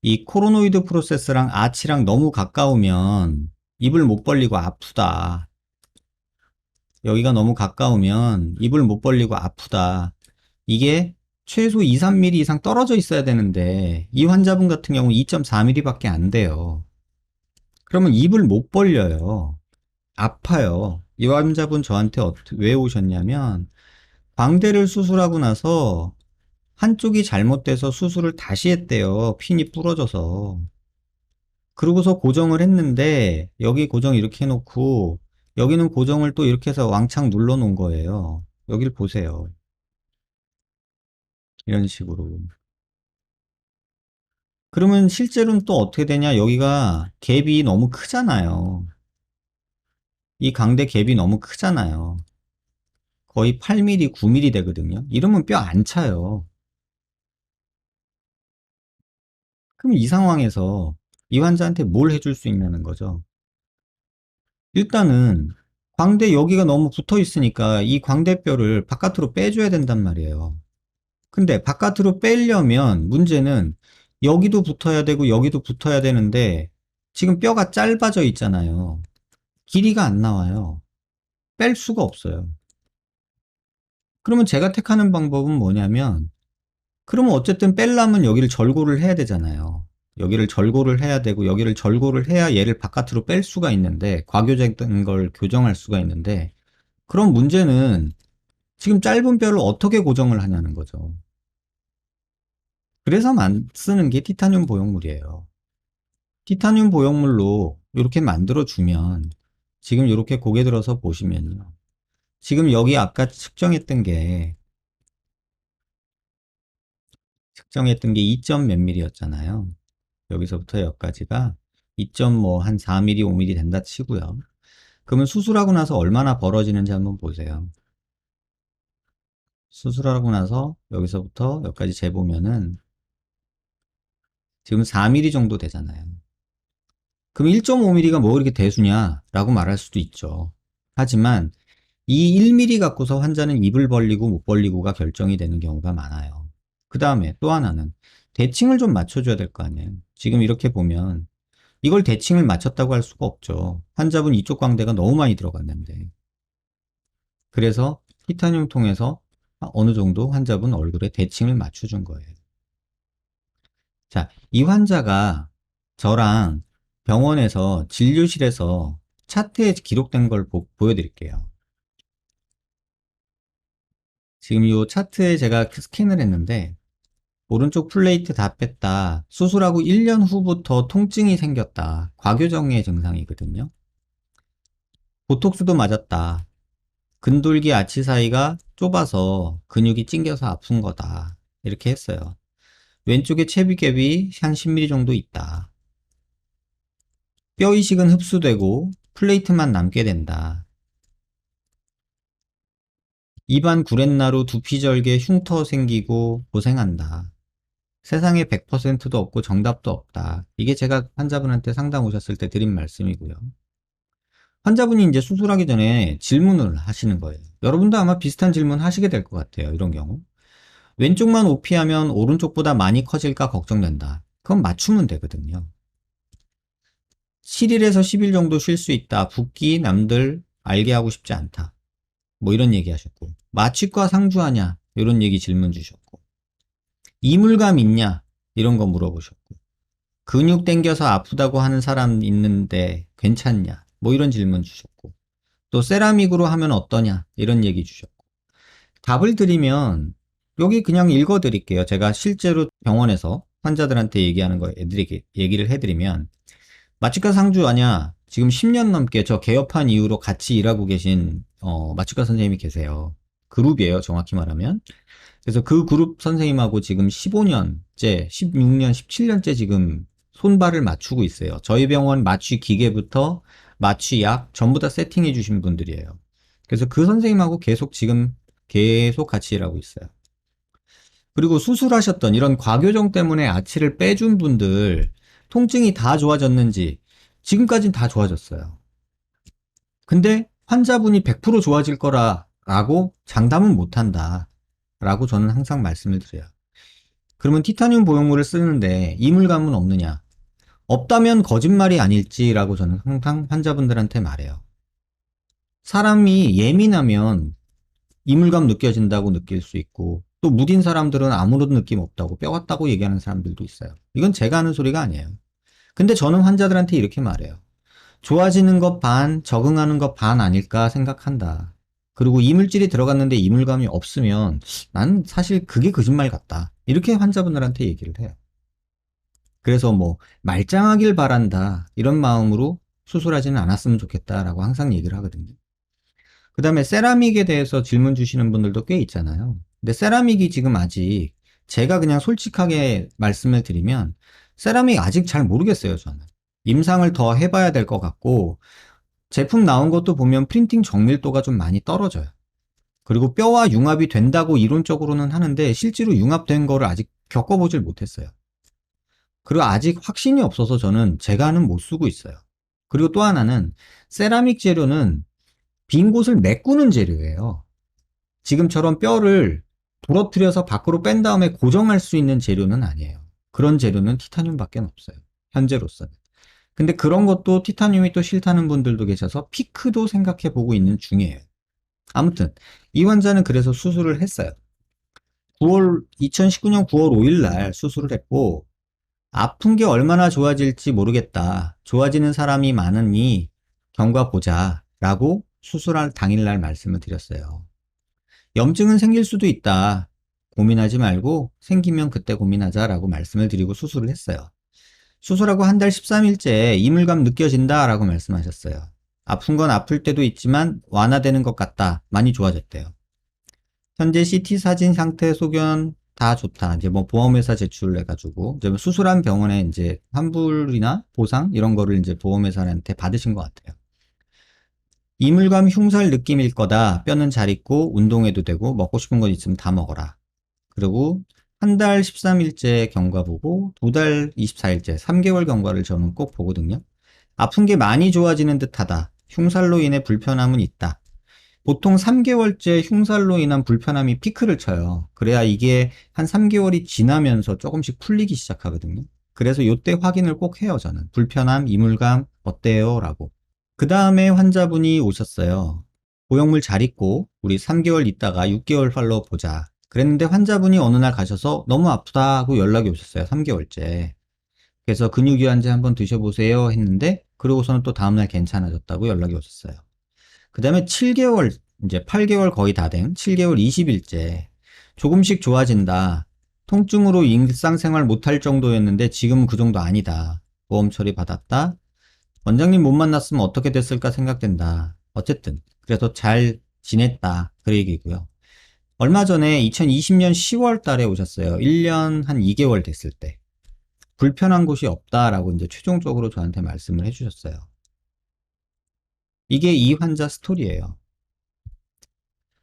이 코로노이드 프로세스랑 아치랑 너무 가까우면 입을 못 벌리고 아프다. 여기가 너무 가까우면 입을 못 벌리고 아프다. 이게 최소 2, 3mm 이상 떨어져 있어야 되는데 이 환자분 같은 경우 2.4mm 밖에 안 돼요. 그러면 입을 못 벌려요. 아파요. 이 환자분 저한테 왜 오셨냐면 광대를 수술하고 나서 한쪽이 잘못돼서 수술을 다시 했대요. 핀이 부러져서. 그러고서 고정을 했는데 여기 고정 이렇게 해놓고 여기는 고정을 또 이렇게 해서 왕창 눌러 놓은 거예요. 여길 보세요. 이런 식으로. 그러면 실제로는 또 어떻게 되냐? 여기가 갭이 너무 크잖아요. 이 강대 갭이 너무 크잖아요. 거의 8mm, 9mm 되거든요. 이러면 뼈 안 차요. 그럼 이 상황에서 이 환자한테 뭘 해줄 수 있냐는 거죠. 일단은 광대 여기가 너무 붙어 있으니까 이 광대뼈를 바깥으로 빼줘야 된단 말이에요. 근데 바깥으로 빼려면 문제는 여기도 붙어야 되고 여기도 붙어야 되는데 지금 뼈가 짧아져 있잖아요. 길이가 안 나와요. 뺄 수가 없어요. 그러면 제가 택하는 방법은 뭐냐면 그러면 어쨌든 뺄려면 여기를 절골을 해야 되잖아요. 여기를 절골을 해야 되고 여기를 절골을 해야 얘를 바깥으로 뺄 수가 있는데 과교적인 걸 교정할 수가 있는데 그럼 문제는 지금 짧은 뼈를 어떻게 고정을 하냐는 거죠. 그래서 쓰는 게 티타늄 보형물이에요. 티타늄 보형물로 이렇게 만들어주면 지금 이렇게 고개 들어서 보시면요. 지금 여기 아까 측정했던 게 2점 몇 밀리였잖아요. 여기서부터 여기까지가 2한 4mm, 5mm 된다 치고요. 그러면 수술하고 나서 얼마나 벌어지는지 한번 보세요. 수술하고 나서 여기서부터 여기까지 재보면은 지금 4mm 정도 되잖아요. 그럼 1.5mm가 뭐 이렇게 대수냐라고 말할 수도 있죠. 하지만 이 1mm 갖고서 환자는 입을 벌리고 못 벌리고가 결정이 되는 경우가 많아요. 그 다음에 또 하나는 대칭을 좀 맞춰줘야 될 거 아니에요. 지금 이렇게 보면 이걸 대칭을 맞췄다고 할 수가 없죠. 환자분 이쪽 광대가 너무 많이 들어갔는데. 그래서 티타늄 통해서 어느 정도 환자분 얼굴에 대칭을 맞춰준 거예요. 자, 이 환자가 저랑 병원에서 진료실에서 차트에 기록된 걸 보여드릴게요. 지금 이 차트에 제가 스캔을 했는데 오른쪽 플레이트 다 뺐다. 수술하고 1년 후부터 통증이 생겼다. 과교정의 증상이거든요. 보톡스도 맞았다. 근돌기 아치 사이가 좁아서 근육이 찡겨서 아픈 거다. 이렇게 했어요. 왼쪽에 체비갭이 한 10mm 정도 있다. 뼈 이식은 흡수되고 플레이트만 남게 된다. 입안 구렛나루 두피절개 흉터 생기고 고생한다. 세상에 100%도 없고 정답도 없다. 이게 제가 환자분한테 상담 오셨을 때 드린 말씀이고요. 환자분이 이제 수술하기 전에 질문을 하시는 거예요. 여러분도 아마 비슷한 질문 하시게 될 것 같아요. 이런 경우. 왼쪽만 오피하면 오른쪽보다 많이 커질까 걱정된다. 그건 맞추면 되거든요. 7일에서 10일 정도 쉴 수 있다. 붓기 남들 알게 하고 싶지 않다. 뭐 이런 얘기 하셨고. 마취과 상주하냐? 이런 얘기 질문 주셨고. 이물감 있냐? 이런 거 물어보셨고. 근육 땡겨서 아프다고 하는 사람 있는데 괜찮냐? 뭐 이런 질문 주셨고. 또 세라믹으로 하면 어떠냐? 이런 얘기 주셨고. 답을 드리면 여기 그냥 읽어 드릴게요. 제가 실제로 병원에서 환자들한테 얘기하는 거 애들에게 얘기를 해드리면 마취과 상주하냐? 지금 10년 넘게 저 개업한 이후로 같이 일하고 계신 마취과 선생님이 계세요. 그룹이에요, 정확히 말하면. 그래서 그 그룹 선생님하고 지금 15년째, 16년, 17년째 지금 손발을 맞추고 있어요. 저희 병원 마취 기계부터 마취약 전부 다 세팅해 주신 분들이에요. 그래서 그 선생님하고 계속 같이 일하고 있어요. 그리고 수술하셨던 이런 과교정 때문에 아치를 빼준 분들 통증이 다 좋아졌는지 지금까지는 다 좋아졌어요. 근데 환자분이 100% 좋아질 거라고 장담은 못한다 라고 저는 항상 말씀을 드려요. 그러면 티타늄 보형물을 쓰는데 이물감은 없느냐? 없다면 거짓말이 아닐지라고 저는 항상 환자분들한테 말해요. 사람이 예민하면 이물감 느껴진다고 느낄 수 있고 또 무딘 사람들은 아무런 느낌 없다고 뼈 같다고 얘기하는 사람들도 있어요. 이건 제가 하는 소리가 아니에요. 근데 저는 환자들한테 이렇게 말해요. 좋아지는 것 반, 적응하는 것 반 아닐까 생각한다. 그리고 이물질이 들어갔는데 이물감이 없으면 난 사실 그게 거짓말 같다. 이렇게 환자분들한테 얘기를 해요. 그래서 뭐 말짱하길 바란다 이런 마음으로 수술하지는 않았으면 좋겠다라고 항상 얘기를 하거든요. 그 다음에 세라믹에 대해서 질문 주시는 분들도 꽤 있잖아요. 근데 세라믹이 지금 아직 제가 그냥 솔직하게 말씀을 드리면 세라믹 아직 잘 모르겠어요, 저는. 임상을 더 해봐야 될 것 같고 제품 나온 것도 보면 프린팅 정밀도가 좀 많이 떨어져요. 그리고 뼈와 융합이 된다고 이론적으로는 하는데 실제로 융합된 거를 아직 겪어보질 못했어요. 그리고 아직 확신이 없어서 저는 제가는 못 쓰고 있어요. 그리고 또 하나는 세라믹 재료는 빈 곳을 메꾸는 재료예요. 지금처럼 뼈를 부러뜨려서 밖으로 뺀 다음에 고정할 수 있는 재료는 아니에요. 그런 재료는 티타늄밖에 없어요. 현재로서는. 근데 그런 것도 티타늄이 또 싫다는 분들도 계셔서 피크도 생각해 보고 있는 중이에요. 아무튼 이 환자는 그래서 수술을 했어요. 2019년 9월 5일 날 수술을 했고 아픈 게 얼마나 좋아질지 모르겠다. 좋아지는 사람이 많으니 경과 보자라고 수술할 당일날 말씀을 드렸어요. 염증은 생길 수도 있다. 고민하지 말고 생기면 그때 고민하자라고 말씀을 드리고 수술을 했어요. 수술하고 한 달 13일째 이물감 느껴진다 라고 말씀하셨어요. 아픈 건 아플 때도 있지만 완화되는 것 같다. 많이 좋아졌대요. 현재 CT 사진 상태 소견 다 좋다. 이제 뭐 보험회사 제출을 해가지고 이제 뭐 수술한 병원에 이제 환불이나 보상 이런 거를 이제 보험회사한테 받으신 것 같아요. 이물감 흉살 느낌일 거다. 뼈는 잘 있고 운동해도 되고 먹고 싶은 거 있으면 다 먹어라. 그리고 한 달 13일째 경과 보고 두 달 24일째 3개월 경과를 저는 꼭 보거든요. 아픈 게 많이 좋아지는 듯하다. 흉살로 인해 불편함은 있다. 보통 3개월째 흉살로 인한 불편함이 피크를 쳐요. 그래야 이게 한 3개월이 지나면서 조금씩 풀리기 시작하거든요. 그래서 요때 확인을 꼭 해요, 저는. 불편함, 이물감 어때요? 라고. 그 다음에 환자분이 오셨어요. 보형물 잘 있고 우리 3개월 있다가 6개월 팔로우 보자. 그랬는데 환자분이 어느 날 가셔서 너무 아프다 하고 연락이 오셨어요. 3개월째. 그래서 근육이완제 한번 드셔보세요 했는데 그러고서는 또 다음날 괜찮아졌다고 연락이 오셨어요. 그 다음에 7개월, 이제 8개월 거의 다 된 7개월 20일째 조금씩 좋아진다. 통증으로 일상생활 못할 정도였는데 지금은 그 정도 아니다. 보험 처리 받았다. 원장님 못 만났으면 어떻게 됐을까 생각된다. 어쨌든 그래서 잘 지냈다. 그 얘기고요. 얼마 전에 2020년 10월 달에 오셨어요. 1년 한 2개월 됐을 때. 불편한 곳이 없다라고 이제 최종적으로 저한테 말씀을 해주셨어요. 이게 이 환자 스토리예요.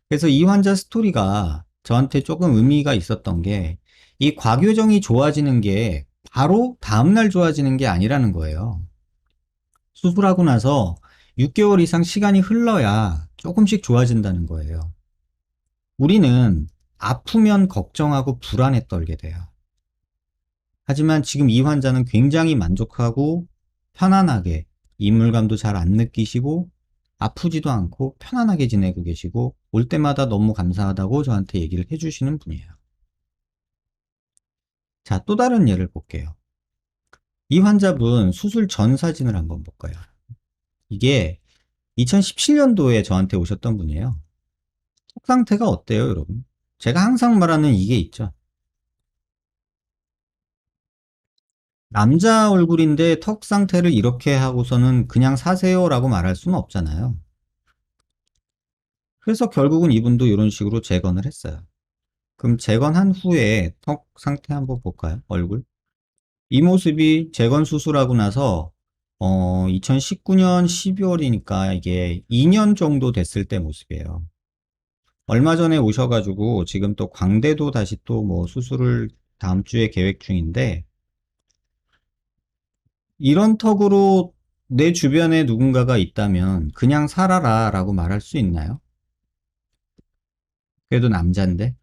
그래서 이 환자 스토리가 저한테 조금 의미가 있었던 게 이 과교정이 좋아지는 게 바로 다음날 좋아지는 게 아니라는 거예요. 수술하고 나서 6개월 이상 시간이 흘러야 조금씩 좋아진다는 거예요. 우리는 아프면 걱정하고 불안에 떨게 돼요. 하지만 지금 이 환자는 굉장히 만족하고 편안하게 이물감도 잘 안 느끼시고 아프지도 않고 편안하게 지내고 계시고 올 때마다 너무 감사하다고 저한테 얘기를 해주시는 분이에요. 자, 또 다른 예를 볼게요. 이 환자분 수술 전 사진을 한번 볼까요? 이게 2017년도에 저한테 오셨던 분이에요. 속 상태가 어때요, 여러분? 제가 항상 말하는 이게 있죠. 남자 얼굴인데 턱 상태를 이렇게 하고서는 그냥 사세요라고 말할 수는 없잖아요. 그래서 결국은 이분도 이런 식으로 재건을 했어요. 그럼 재건한 후에 턱 상태 한번 볼까요? 얼굴. 이 모습이 재건 수술하고 나서 2019년 12월이니까 이게 2년 정도 됐을 때 모습이에요. 얼마 전에 오셔가지고 지금 또 광대도 다시 또 뭐 수술을 다음 주에 계획 중인데 이런 턱으로 내 주변에 누군가가 있다면 그냥 살아라 라고 말할 수 있나요? 그래도 남잔데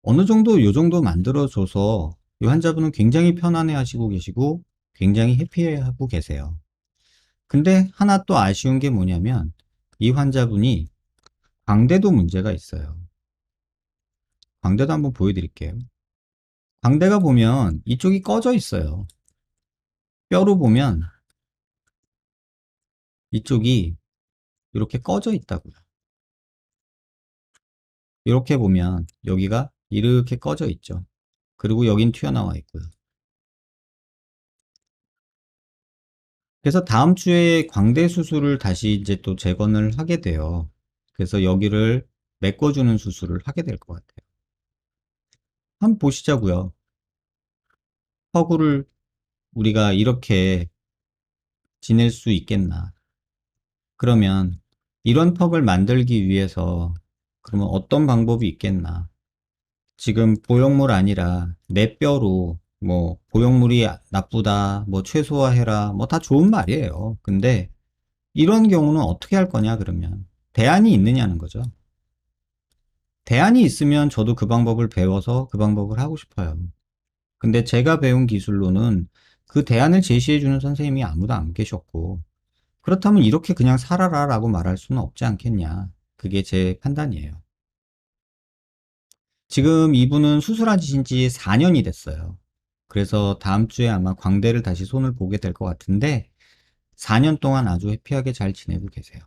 어느 정도 요 정도 만들어줘서 이 환자분은 굉장히 편안해 하시고 계시고 굉장히 해피해 하고 계세요. 근데 하나 또 아쉬운 게 뭐냐면 이 환자분이 광대도 문제가 있어요. 광대도 한번 보여드릴게요. 광대가 보면 이쪽이 꺼져 있어요. 뼈로 보면 이쪽이 이렇게 꺼져 있다고요. 이렇게 보면 여기가 이렇게 꺼져 있죠. 그리고 여긴 튀어나와 있고요. 그래서 다음 주에 광대 수술을 다시 이제 또 재건을 하게 돼요. 그래서 여기를 메꿔주는 수술을 하게 될 것 같아요. 한번 보시자고요. 허구를 우리가 이렇게 지낼 수 있겠나. 그러면 이런 턱을 만들기 위해서 그러면 어떤 방법이 있겠나. 지금 보형물 아니라 내 뼈로 뭐 보형물이 나쁘다, 뭐 최소화해라, 뭐 다 좋은 말이에요. 근데 이런 경우는 어떻게 할 거냐 그러면 대안이 있느냐는 거죠. 대안이 있으면 저도 그 방법을 배워서 그 방법을 하고 싶어요. 근데 제가 배운 기술로는 그 대안을 제시해 주는 선생님이 아무도 안 계셨고 그렇다면 이렇게 그냥 살아라 라고 말할 수는 없지 않겠냐. 그게 제 판단이에요. 지금 이분은 수술하신 지 4년이 됐어요. 그래서 다음 주에 아마 광대를 다시 손을 보게 될 것 같은데 4년 동안 아주 해피하게 잘 지내고 계세요.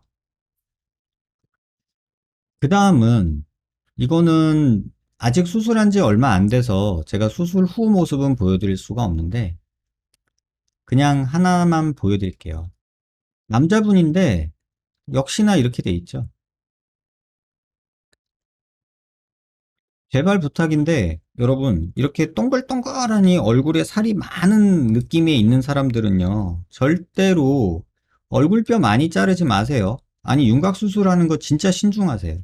그 다음은 이거는 아직 수술한 지 얼마 안 돼서 제가 수술 후 모습은 보여드릴 수가 없는데 그냥 하나만 보여드릴게요. 남자분인데 역시나 이렇게 돼 있죠. 제발 부탁인데, 여러분, 이렇게 동글동글하니 얼굴에 살이 많은 느낌에 있는 사람들은요, 절대로 얼굴뼈 많이 자르지 마세요. 아니, 윤곽수술하는 거 진짜 신중하세요.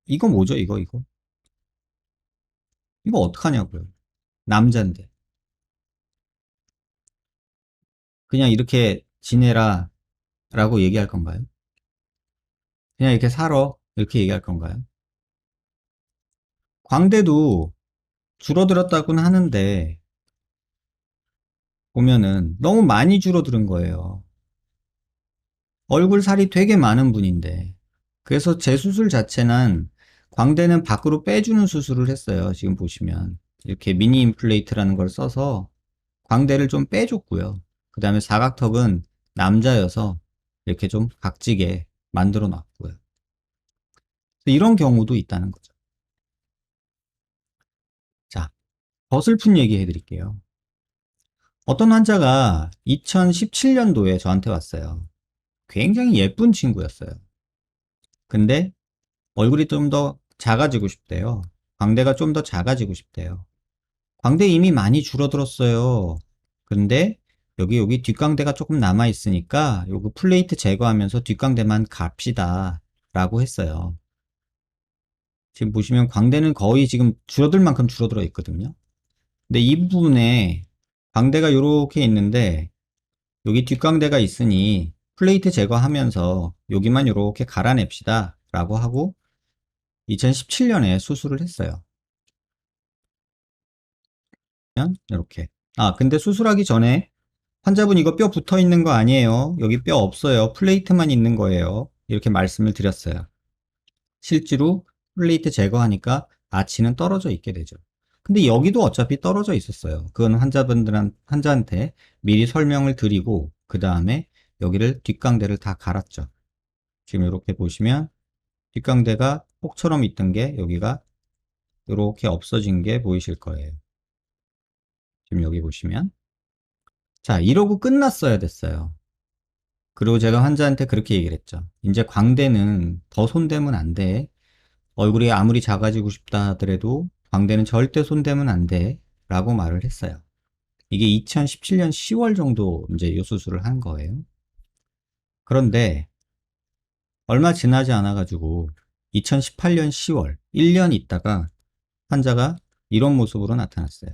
이거 뭐죠, 이거? 이거 어떡하냐고요. 남잔데. 그냥 이렇게 지내라 라고 얘기할 건가요? 그냥 이렇게 살아. 이렇게 얘기할 건가요? 광대도 줄어들었다고는 하는데, 보면은 너무 많이 줄어드는 거예요. 얼굴 살이 되게 많은 분인데. 그래서 제 수술 자체는 광대는 밖으로 빼주는 수술을 했어요. 지금 보시면. 이렇게 미니 임플레이트라는 걸 써서 광대를 좀 빼줬고요. 그 다음에 사각턱은 남자여서 이렇게 좀 각지게 만들어 놨고요. 이런 경우도 있다는 거죠. 자, 더 슬픈 얘기 해드릴게요. 어떤 환자가 2017년도에 저한테 왔어요. 굉장히 예쁜 친구였어요. 근데 얼굴이 좀 더 작아지고 싶대요. 광대가 좀 더 작아지고 싶대요. 광대 이미 많이 줄어들었어요. 근데 여기 뒷광대가 조금 남아 있으니까 요거 플레이트 제거하면서 뒷광대만 갑시다 라고 했어요. 지금 보시면 광대는 거의 지금 줄어들 만큼 줄어들어 있거든요. 근데 이 부분에 광대가 요렇게 있는데 여기 뒷광대가 있으니 플레이트 제거하면서 여기만 요렇게 갈아냅시다 라고 하고 2017년에 수술을 했어요. 이렇게. 아, 근데 수술하기 전에 환자분 이거 뼈 붙어 있는 거 아니에요. 여기 뼈 없어요. 플레이트만 있는 거예요. 이렇게 말씀을 드렸어요. 실제로 플레이트 제거하니까 아치는 떨어져 있게 되죠. 근데 여기도 어차피 떨어져 있었어요. 그건 환자한테 미리 설명을 드리고 그 다음에 여기를 뒷광대를 다 갈았죠. 지금 이렇게 보시면 뒷광대가 폭처럼 있던 게 여기가 이렇게 없어진 게 보이실 거예요. 지금 여기 보시면 자, 이러고 끝났어야 됐어요. 그리고 제가 환자한테 그렇게 얘기를 했죠. 이제 광대는 더 손대면 안 돼. 얼굴이 아무리 작아지고 싶다 하더라도 광대는 절대 손대면 안 돼. 라고 말을 했어요. 이게 2017년 10월 정도 이제 이 수술을 한 거예요. 그런데 얼마 지나지 않아가지고 2018년 10월, 1년 있다가 환자가 이런 모습으로 나타났어요.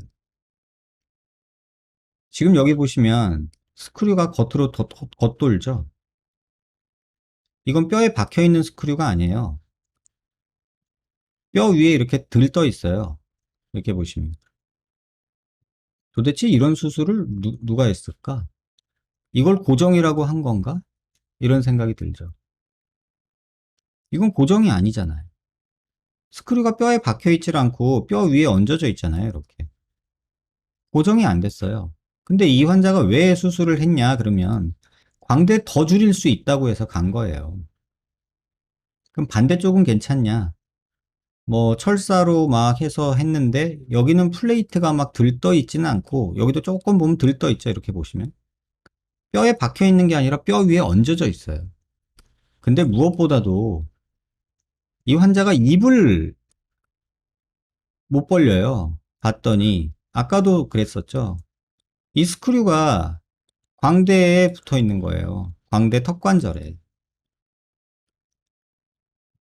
지금 여기 보시면 스크류가 겉으로 겉돌죠. 이건 뼈에 박혀 있는 스크류가 아니에요. 뼈 위에 이렇게 들떠 있어요. 이렇게 보시면. 도대체 이런 수술을 누가 했을까? 이걸 고정이라고 한 건가? 이런 생각이 들죠. 이건 고정이 아니잖아요. 스크류가 뼈에 박혀 있질 않고 뼈 위에 얹어져 있잖아요. 이렇게. 고정이 안 됐어요. 근데 이 환자가 왜 수술을 했냐? 그러면 광대 더 줄일 수 있다고 해서 간 거예요. 그럼 반대쪽은 괜찮냐? 뭐 철사로 막 해서 했는데 여기는 플레이트가 막 들떠 있지는 않고 여기도 조금 보면 들떠 있죠. 이렇게 보시면. 뼈에 박혀 있는 게 아니라 뼈 위에 얹어져 있어요. 근데 무엇보다도 이 환자가 입을 못 벌려요. 봤더니 아까도 그랬었죠. 이 스크류가 광대에 붙어 있는 거예요. 광대 턱관절에.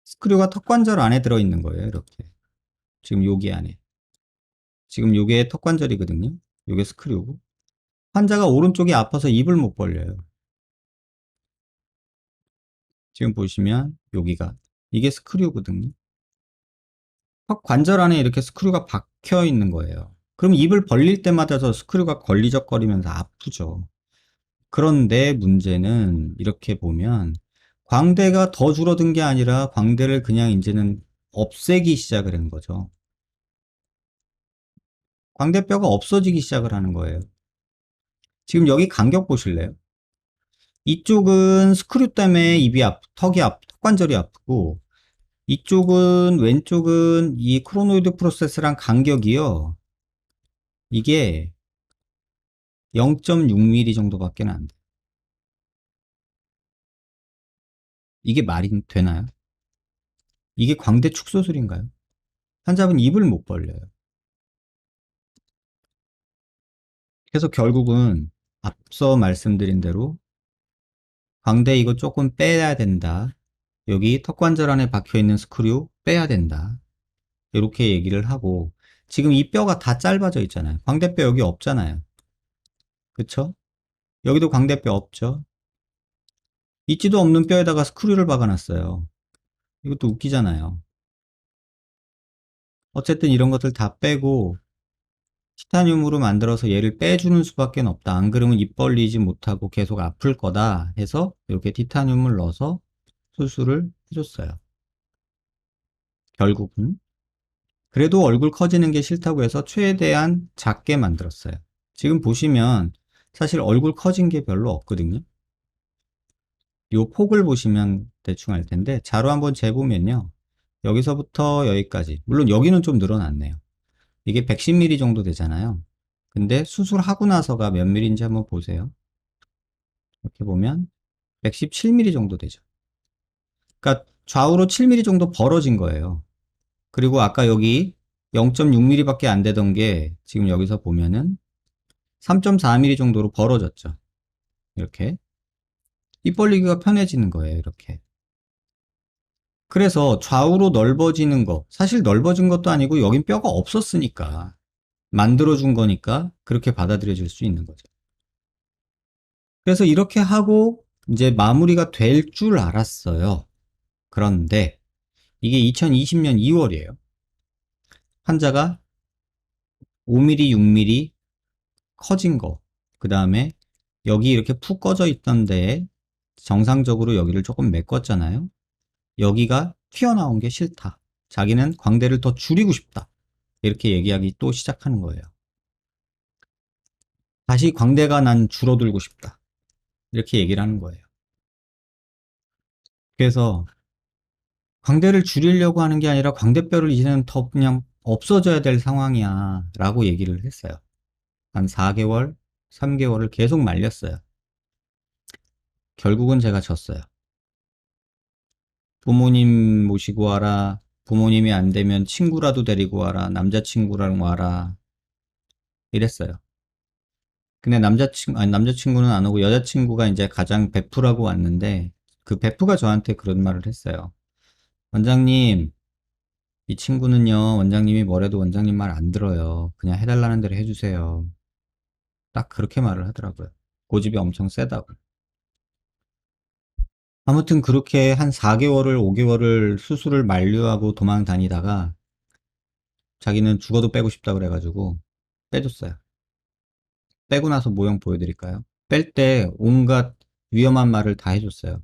스크류가 턱관절 안에 들어 있는 거예요. 이렇게. 지금 여기 안에. 지금 요게 턱관절이거든요. 요게 스크류고. 환자가 오른쪽이 아파서 입을 못 벌려요. 지금 보시면 여기가 이게 스크류거든요. 턱 관절 안에 이렇게 스크류가 박혀 있는 거예요. 그럼 입을 벌릴 때마다 저 스크류가 걸리적거리면서 아프죠. 그런데 문제는 이렇게 보면 광대가 더 줄어든 게 아니라 광대를 그냥 이제는 없애기 시작을 한 거죠. 광대뼈가 없어지기 시작을 하는 거예요. 지금 여기 간격 보실래요? 이쪽은 스크류 때문에 턱 관절이 아프고 이쪽은 왼쪽은 이 크로노이드 프로세스랑 간격이요. 이게 0.6mm 정도밖에 안 돼. 이게 말이 되나요? 이게 광대 축소술인가요? 환자분 입을 못 벌려요. 그래서 결국은 앞서 말씀드린 대로 광대 이거 조금 빼야 된다. 여기 턱관절 안에 박혀 있는 스크류 빼야 된다. 이렇게 얘기를 하고 지금 이 뼈가 다 짧아져 있잖아요. 광대뼈 여기 없잖아요. 그쵸? 여기도 광대뼈 없죠? 있지도 없는 뼈에다가 스크류를 박아놨어요. 이것도 웃기잖아요. 어쨌든 이런 것들 다 빼고 티타늄으로 만들어서 얘를 빼주는 수밖에 없다. 안 그러면 입 벌리지 못하고 계속 아플 거다 해서 이렇게 티타늄을 넣어서 수술을 해줬어요. 결국은. 그래도 얼굴 커지는 게 싫다고 해서 최대한 작게 만들었어요. 지금 보시면 사실 얼굴 커진 게 별로 없거든요. 요 폭을 보시면 대충 알 텐데 자로 한번 재보면요. 여기서부터 여기까지. 물론 여기는 좀 늘어났네요. 이게 110mm 정도 되잖아요. 근데 수술하고 나서가 몇 mm인지 한번 보세요. 이렇게 보면 117mm 정도 되죠. 그러니까 좌우로 7mm 정도 벌어진 거예요. 그리고 아까 여기 0.6mm 밖에 안 되던 게 지금 여기서 보면은 3.4mm 정도로 벌어졌죠. 이렇게. 입 벌리기가 편해지는 거예요. 이렇게. 그래서 좌우로 넓어지는 거, 사실 넓어진 것도 아니고 여긴 뼈가 없었으니까 만들어준 거니까 그렇게 받아들여질 수 있는 거죠. 그래서 이렇게 하고 이제 마무리가 될 줄 알았어요. 그런데 이게 2020년 2월이에요. 환자가 5mm, 6mm 커진 거, 그 다음에 여기 이렇게 푹 꺼져 있던 데에 정상적으로 여기를 조금 메꿨잖아요. 여기가 튀어나온 게 싫다. 자기는 광대를 더 줄이고 싶다. 이렇게 얘기하기 또 시작하는 거예요. 다시 광대가 난 줄어들고 싶다. 이렇게 얘기를 하는 거예요. 그래서 광대를 줄이려고 하는 게 아니라 광대뼈를 이제는 더 그냥 없어져야 될 상황이야 라고 얘기를 했어요. 한 4개월, 3개월을 계속 말렸어요. 결국은 제가 졌어요. 부모님 모시고 와라. 부모님이 안 되면 친구라도 데리고 와라. 남자친구랑 와라. 이랬어요. 근데 남자친구는 안 오고 여자친구가 이제 가장 베프라고 왔는데 그 베프가 저한테 그런 말을 했어요. 원장님, 이 친구는요, 원장님이 뭐래도 원장님 말 안 들어요. 그냥 해달라는 대로 해주세요. 딱 그렇게 말을 하더라고요. 고집이 엄청 세다고. 아무튼 그렇게 한 4개월을, 5개월을 수술을 만료하고 도망 다니다가 자기는 죽어도 빼고 싶다 그래가지고 빼줬어요. 빼고 나서 모형 보여드릴까요? 뺄 때 온갖 위험한 말을 다 해줬어요.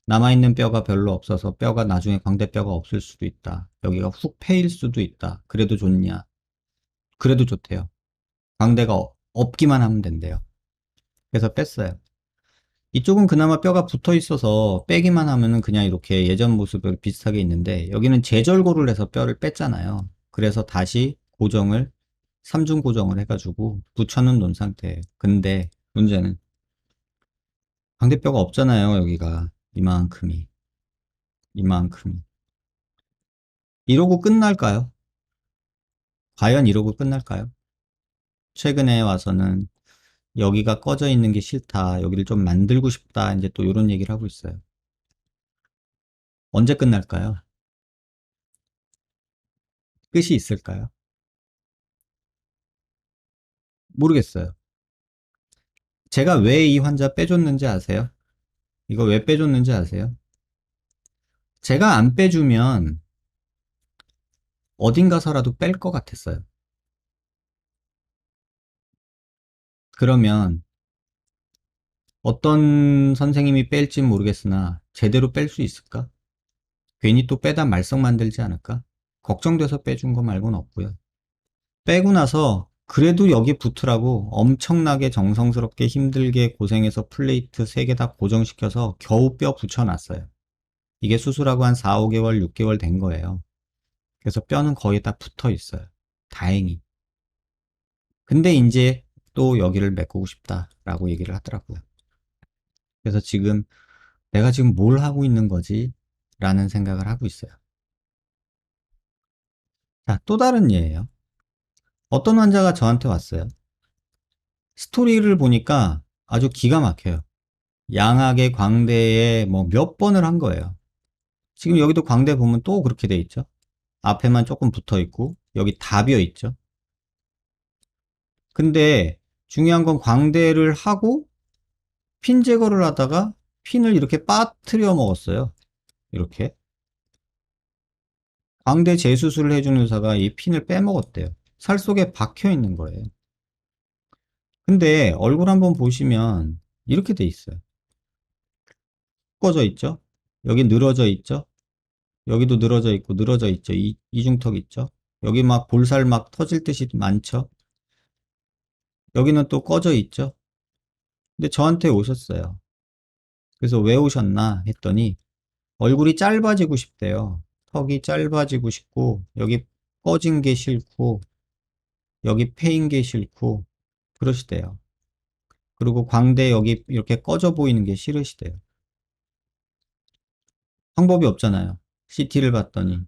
남아있는 뼈가 별로 없어서 뼈가 나중에 광대뼈가 없을 수도 있다. 여기가 훅 패일 수도 있다. 그래도 좋냐? 그래도 좋대요. 광대가 없기만 하면 된대요. 그래서 뺐어요. 이쪽은 그나마 뼈가 붙어 있어서 빼기만 하면은 그냥 이렇게 예전 모습을 비슷하게 있는데 여기는 재절골을 해서 뼈를 뺐잖아요. 그래서 다시 고정을, 삼중 고정을 해가지고 붙여는 놓은 상태예요. 근데 문제는 광대뼈가 없잖아요. 여기가 이만큼이. 이만큼이. 이러고 끝날까요? 과연 이러고 끝날까요? 최근에 와서는 여기가 꺼져 있는 게 싫다. 여기를 좀 만들고 싶다. 이제 또 이런 얘기를 하고 있어요. 언제 끝날까요? 끝이 있을까요? 모르겠어요. 제가 왜 이 환자 빼줬는지 아세요? 이거 왜 빼줬는지 아세요? 제가 안 빼주면 어딘가서라도 뺄 것 같았어요. 그러면 어떤 선생님이 뺄지 모르겠으나 제대로 뺄 수 있을까? 괜히 또 빼다 말썽 만들지 않을까? 걱정돼서 빼준 거 말고는 없고요. 빼고 나서 그래도 여기 붙으라고 엄청나게 정성스럽게 힘들게 고생해서 플레이트 3개 다 고정시켜서 겨우 뼈 붙여놨어요. 이게 수술하고 한 4, 5개월, 6개월 된 거예요. 그래서 뼈는 거의 다 붙어 있어요. 다행히. 근데 이제 또 여기를 메꾸고 싶다라고 얘기를 하더라고요. 그래서 지금 내가 지금 뭘 하고 있는 거지? 라는 생각을 하고 있어요. 자, 또 다른 예예요. 어떤 환자가 저한테 왔어요. 스토리를 보니까 아주 기가 막혀요. 양악의 광대에 뭐 몇 번을 한 거예요. 지금 여기도 광대 보면 또 그렇게 돼 있죠. 앞에만 조금 붙어 있고 여기 다 비어 있죠. 근데 중요한 건 광대를 하고 핀 제거를 하다가 핀을 이렇게 빠뜨려 먹었어요. 이렇게. 광대 재수술을 해주는 의사가 이 핀을 빼먹었대요. 살 속에 박혀 있는 거예요. 근데 얼굴 한번 보시면 이렇게 돼 있어요. 꺼져 있죠? 여기 늘어져 있죠? 여기도 늘어져 있고 늘어져 있죠? 이중턱 있죠? 여기 막 볼살 막 터질 듯이 많죠? 여기는 또 꺼져 있죠? 근데 저한테 오셨어요. 그래서 왜 오셨나 했더니 얼굴이 짧아지고 싶대요. 턱이 짧아지고 싶고 여기 꺼진 게 싫고 여기 패인 게 싫고 그러시대요. 그리고 광대 여기 이렇게 꺼져 보이는 게 싫으시대요. 방법이 없잖아요. CT를 봤더니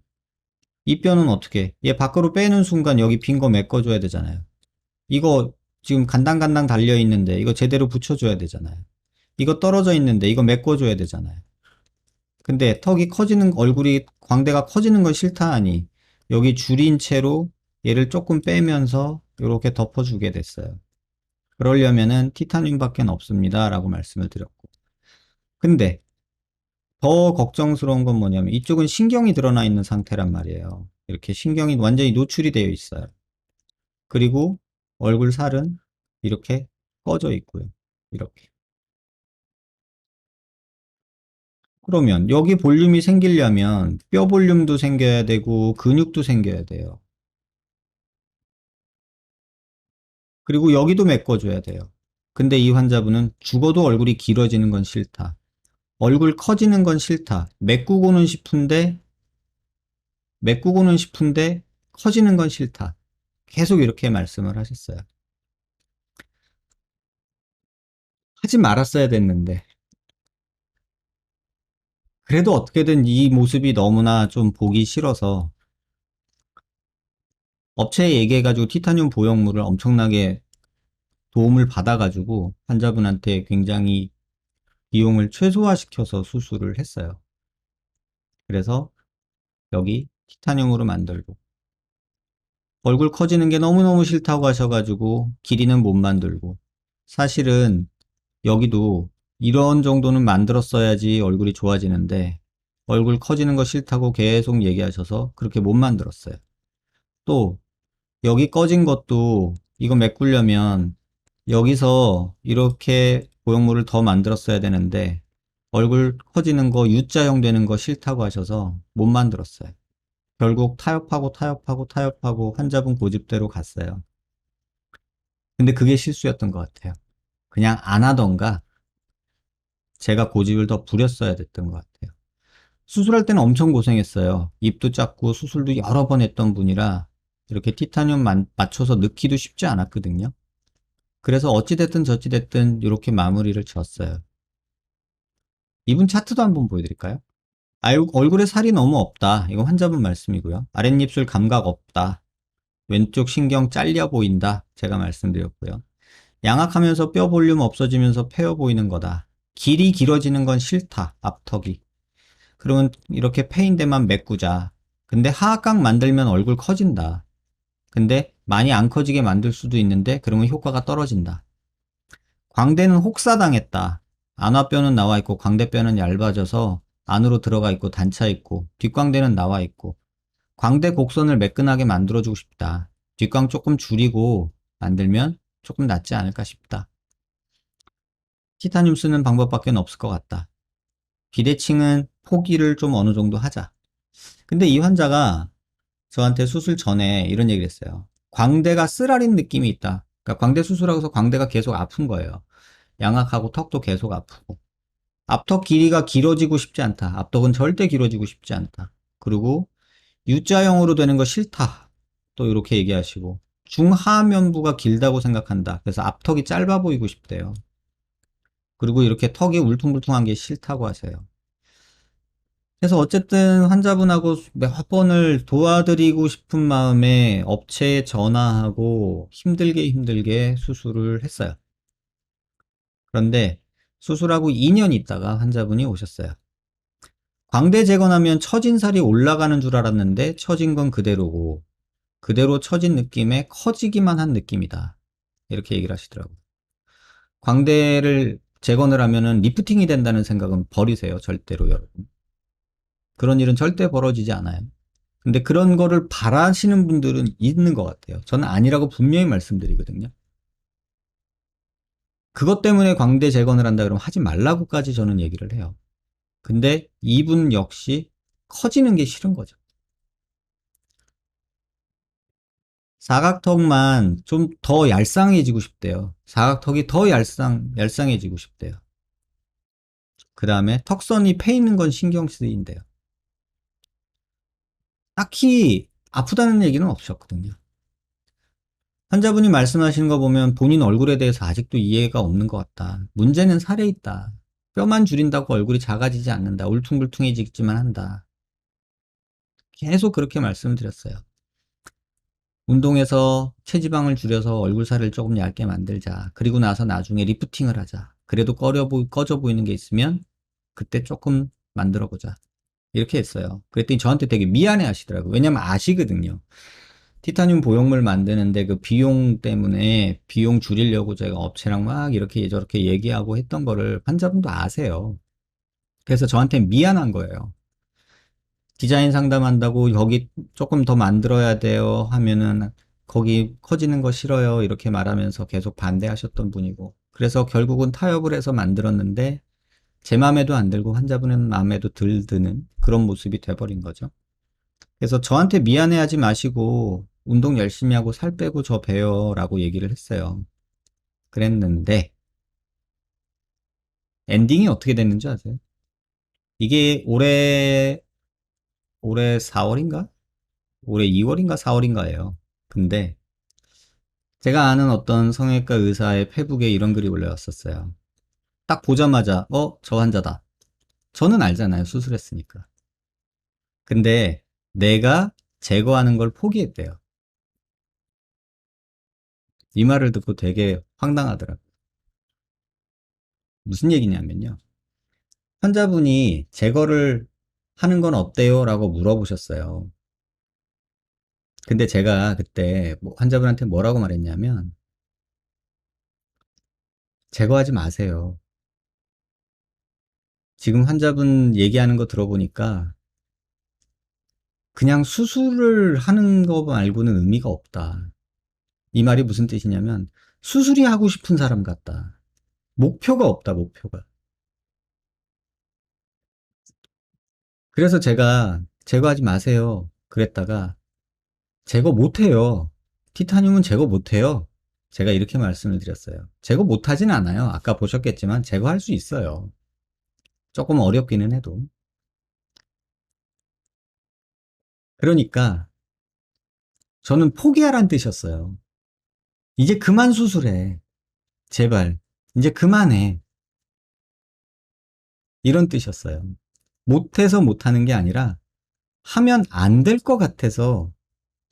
이 뼈는 어떻게 얘 밖으로 빼는 순간 여기 빈 거 메꿔줘야 되잖아요. 이거 지금 간당간당 달려 있는데 이거 제대로 붙여줘야 되잖아요. 이거 떨어져 있는데 이거 메꿔줘야 되잖아요. 근데 턱이 커지는 얼굴이 광대가 커지는 건 싫다 하니 여기 줄인 채로 얘를 조금 빼면서 이렇게 덮어주게 됐어요. 그러려면은 티타늄밖에 없습니다 라고 말씀을 드렸고, 근데 더 걱정스러운 건 뭐냐면 이쪽은 신경이 드러나 있는 상태란 말이에요. 이렇게 신경이 완전히 노출이 되어 있어요. 그리고 얼굴 살은 이렇게 꺼져 있고요. 이렇게. 그러면 여기 볼륨이 생기려면 뼈 볼륨도 생겨야 되고 근육도 생겨야 돼요. 그리고 여기도 메꿔줘야 돼요. 근데 이 환자분은 죽어도 얼굴이 길어지는 건 싫다. 얼굴 커지는 건 싫다. 메꾸고는 싶은데 커지는 건 싫다. 계속 이렇게 말씀을 하셨어요. 하지 말았어야 됐는데. 그래도 어떻게든 이 모습이 너무나 좀 보기 싫어서 업체에 얘기해가지고 티타늄 보형물을 엄청나게 도움을 받아가지고 환자분한테 굉장히 비용을 최소화시켜서 수술을 했어요. 그래서 여기 티타늄으로 만들고 얼굴 커지는 게 너무너무 싫다고 하셔가지고 길이는 못 만들고, 사실은 여기도 이런 정도는 만들었어야지 얼굴이 좋아지는데 얼굴 커지는 거 싫다고 계속 얘기하셔서 그렇게 못 만들었어요. 또 여기 꺼진 것도 이거 메꾸려면 여기서 이렇게 보형물을 더 만들었어야 되는데 얼굴 커지는 거 U자형 되는 거 싫다고 하셔서 못 만들었어요. 결국 타협하고 환자분 고집대로 갔어요. 근데 그게 실수였던 것 같아요. 그냥 안 하던가 제가 고집을 더 부렸어야 됐던 것 같아요. 수술할 때는 엄청 고생했어요. 입도 작고 수술도 여러 번 했던 분이라 이렇게 티타늄 맞춰서 넣기도 쉽지 않았거든요. 그래서 어찌됐든 저찌됐든 이렇게 마무리를 지었어요. 이분 차트도 한번 보여드릴까요? 얼굴에 살이 너무 없다. 이거 환자분 말씀이고요. 아랫입술 감각 없다. 왼쪽 신경 잘려 보인다. 제가 말씀드렸고요. 양악하면서 뼈 볼륨 없어지면서 패여 보이는 거다. 길이 길어지는 건 싫다. 앞턱이. 그러면 이렇게 패인 데만 메꾸자. 근데 하악각 만들면 얼굴 커진다. 근데 많이 안 커지게 만들 수도 있는데 그러면 효과가 떨어진다. 광대는 혹사당했다. 안화뼈는 나와 있고 광대뼈는 얇아져서 안으로 들어가 있고 닫혀 있고 뒷광대는 나와 있고 광대 곡선을 매끈하게 만들어주고 싶다. 뒷광 조금 줄이고 만들면 조금 낫지 않을까 싶다. 티타늄 쓰는 방법밖에 없을 것 같다. 비대칭은 포기를 좀 어느 정도 하자. 근데 이 환자가 저한테 수술 전에 이런 얘기를 했어요. 광대가 쓰라린 느낌이 있다. 그러니까 광대 수술하고 서 광대가 계속 아픈 거예요. 양악하고 턱도 계속 아프고. 앞턱 길이가 길어지고 싶지 않다. 앞턱은 절대 길어지고 싶지 않다. 그리고 U자형으로 되는 거 싫다. 또 이렇게 얘기하시고. 중하면부가 길다고 생각한다. 그래서 앞턱이 짧아 보이고 싶대요. 그리고 이렇게 턱이 울퉁불퉁한 게 싫다고 하세요. 그래서 어쨌든 환자분하고 몇 번을 도와드리고 싶은 마음에 업체에 전화하고 힘들게 수술을 했어요. 그런데 수술하고 2년 있다가 환자분이 오셨어요. 광대 재건하면 처진 살이 올라가는 줄 알았는데 처진 건 그대로고 그대로 처진 느낌에 커지기만 한 느낌이다. 이렇게 얘기를 하시더라고요. 광대를 재건을 하면은 리프팅이 된다는 생각은 버리세요. 절대로 여러분. 그런 일은 절대 벌어지지 않아요. 근데 그런 거를 바라시는 분들은 있는 것 같아요. 저는 아니라고 분명히 말씀드리거든요. 그것 때문에 광대 재건을 한다 그러면 하지 말라고까지 저는 얘기를 해요. 근데 이분 역시 커지는 게 싫은 거죠. 사각턱만 좀 더 얄쌍해지고 싶대요. 사각턱이 더 얄쌍해지고 싶대요. 그 다음에 턱선이 패 있는 건 신경 쓰인대요. 딱히 아프다는 얘기는 없었거든요. 환자분이 말씀하시는 거 보면 본인 얼굴에 대해서 아직도 이해가 없는 것 같다. 문제는 살에 있다. 뼈만 줄인다고 얼굴이 작아지지 않는다. 울퉁불퉁해지기만 한다. 계속 그렇게 말씀을 드렸어요. 운동해서 체지방을 줄여서 얼굴살을 조금 얇게 만들자. 그리고 나서 나중에 리프팅을 하자. 그래도 꺼져 보이는 게 있으면 그때 조금 만들어 보자. 이렇게 했어요. 그랬더니 저한테 되게 미안해 하시더라고요. 왜냐면 아시거든요. 티타늄 보형물 만드는데 그 비용 때문에 비용 줄이려고 제가 업체랑 막 이렇게 저렇게 얘기하고 했던 거를 환자분도 아세요. 그래서 저한테 미안한 거예요. 디자인 상담한다고 여기 조금 더 만들어야 돼요 하면은 거기 커지는 거 싫어요 이렇게 말하면서 계속 반대하셨던 분이고 그래서 결국은 타협을 해서 만들었는데 제 마음에도 안 들고 환자분은 마음에도 들 드는 그런 모습이 돼버린 거죠. 그래서 저한테 미안해하지 마시고 운동 열심히 하고 살 빼고 저 봬요 라고 얘기를 했어요. 그랬는데 엔딩이 어떻게 됐는지 아세요? 이게 올해 4월인가? 올해 2월인가 4월인가예요. 근데 제가 아는 어떤 성형외과 의사의 페북에 이런 글이 올라왔었어요. 딱 보자마자 저 환자다. 저는 알잖아요. 수술했으니까. 근데 내가 제거하는 걸 포기했대요. 이 말을 듣고 되게 황당하더라고요. 무슨 얘기냐면요. 환자분이 제거를 하는 건 어때요? 라고 물어보셨어요. 근데 제가 그때 환자분한테 뭐라고 말했냐면 제거하지 마세요. 지금 환자분 얘기하는 거 들어보니까 그냥 수술을 하는 거 말고는 의미가 없다. 이 말이 무슨 뜻이냐면 수술이 하고 싶은 사람 같다. 목표가 없다, 목표가. 그래서 제가 제거하지 마세요. 그랬다가 제거 못해요. 티타늄은 제거 못해요. 제가 이렇게 말씀을 드렸어요. 제거 못하진 않아요. 아까 보셨겠지만 제거할 수 있어요. 조금 어렵기는 해도. 그러니까 저는 포기하란 뜻이었어요. 이제 그만 수술해. 제발. 이제 그만해. 이런 뜻이었어요. 못해서 못하는 게 아니라 하면 안 될 것 같아서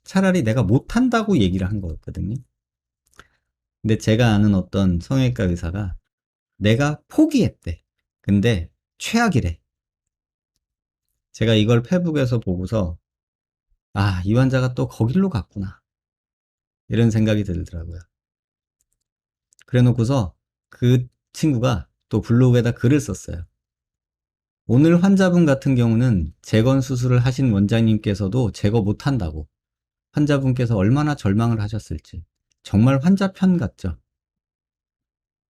차라리 내가 못한다고 얘기를 한 거였거든요. 근데 제가 아는 어떤 성형외과 의사가 내가 포기했대. 근데 최악이래. 제가 이걸 페북에서 보고서 이 환자가 또 거길로 갔구나. 이런 생각이 들더라고요. 그래 놓고서 그 친구가 또 블로그에다 글을 썼어요. 오늘 환자분 같은 경우는 재건 수술을 하신 원장님께서도 제거 못한다고 환자분께서 얼마나 절망을 하셨을지 정말 환자 편 같죠.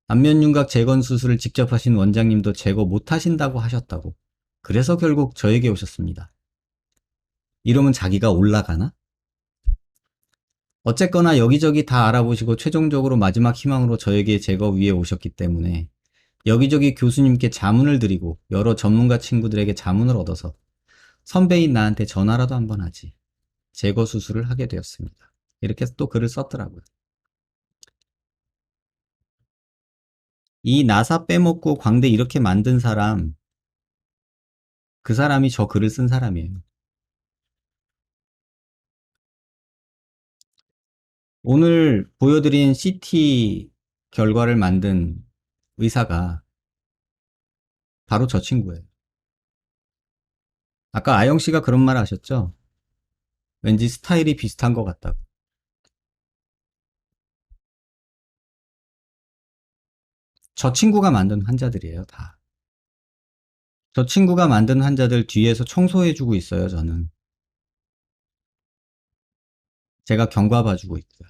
안면윤곽 재건 수술을 직접 하신 원장님도 제거 못하신다고 하셨다고. 그래서 결국 저에게 오셨습니다. 이러면 자기가 올라가나? 어쨌거나 여기저기 다 알아보시고 최종적으로 마지막 희망으로 저에게 제거 위에 오셨기 때문에 여기저기 교수님께 자문을 드리고 여러 전문가 친구들에게 자문을 얻어서 선배인 나한테 전화라도 한번 하지. 제거 수술을 하게 되었습니다. 이렇게 또 글을 썼더라고요. 이 나사 빼먹고 광대 이렇게 만든 사람 그 사람이 저 글을 쓴 사람이에요. 오늘 보여드린 CT 결과를 만든 의사가 바로 저 친구예요. 아까 아영 씨가 그런 말 하셨죠? 왠지 스타일이 비슷한 것 같다고. 저 친구가 만든 환자들이에요, 다. 저 친구가 만든 환자들 뒤에서 청소해주고 있어요, 저는. 제가 경과봐주고 있고요.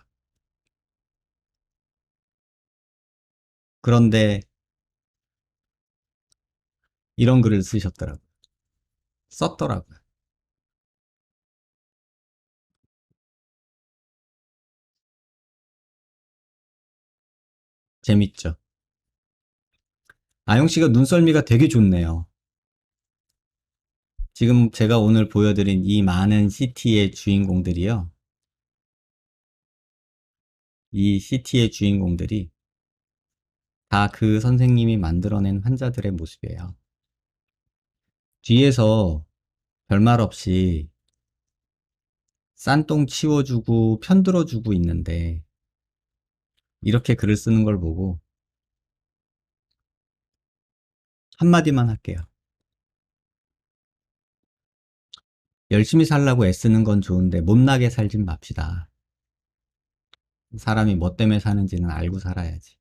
그런데 이런 글을 쓰셨더라고요. 썼더라고요. 재밌죠? 아영 씨가 눈썰미가 되게 좋네요. 지금 제가 오늘 보여드린 이 많은 CT의 주인공들이요. 이 CT의 주인공들이 다 그 선생님이 만들어낸 환자들의 모습이에요. 뒤에서 별말 없이 싼똥 치워주고 편들어주고 있는데 이렇게 글을 쓰는 걸 보고 한마디만 할게요. 열심히 살라고 애쓰는 건 좋은데 못나게 살진 맙시다. 사람이 뭐 때문에 사는지는 알고 살아야지.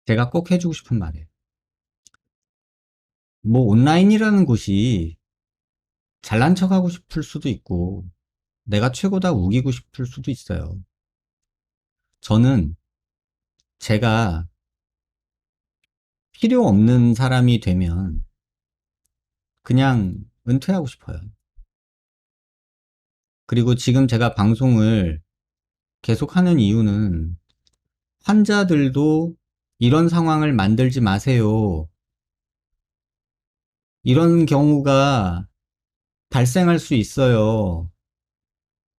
제가 꼭 해주고 싶은 말이에요. 뭐 온라인이라는 곳이 잘난 척하고 싶을 수도 있고 내가 최고다 우기고 싶을 수도 있어요. 저는 제가 필요 없는 사람이 되면 그냥 은퇴하고 싶어요. 그리고 지금 제가 방송을 계속하는 이유는 환자들도 이런 상황을 만들지 마세요. 이런 경우가 발생할 수 있어요.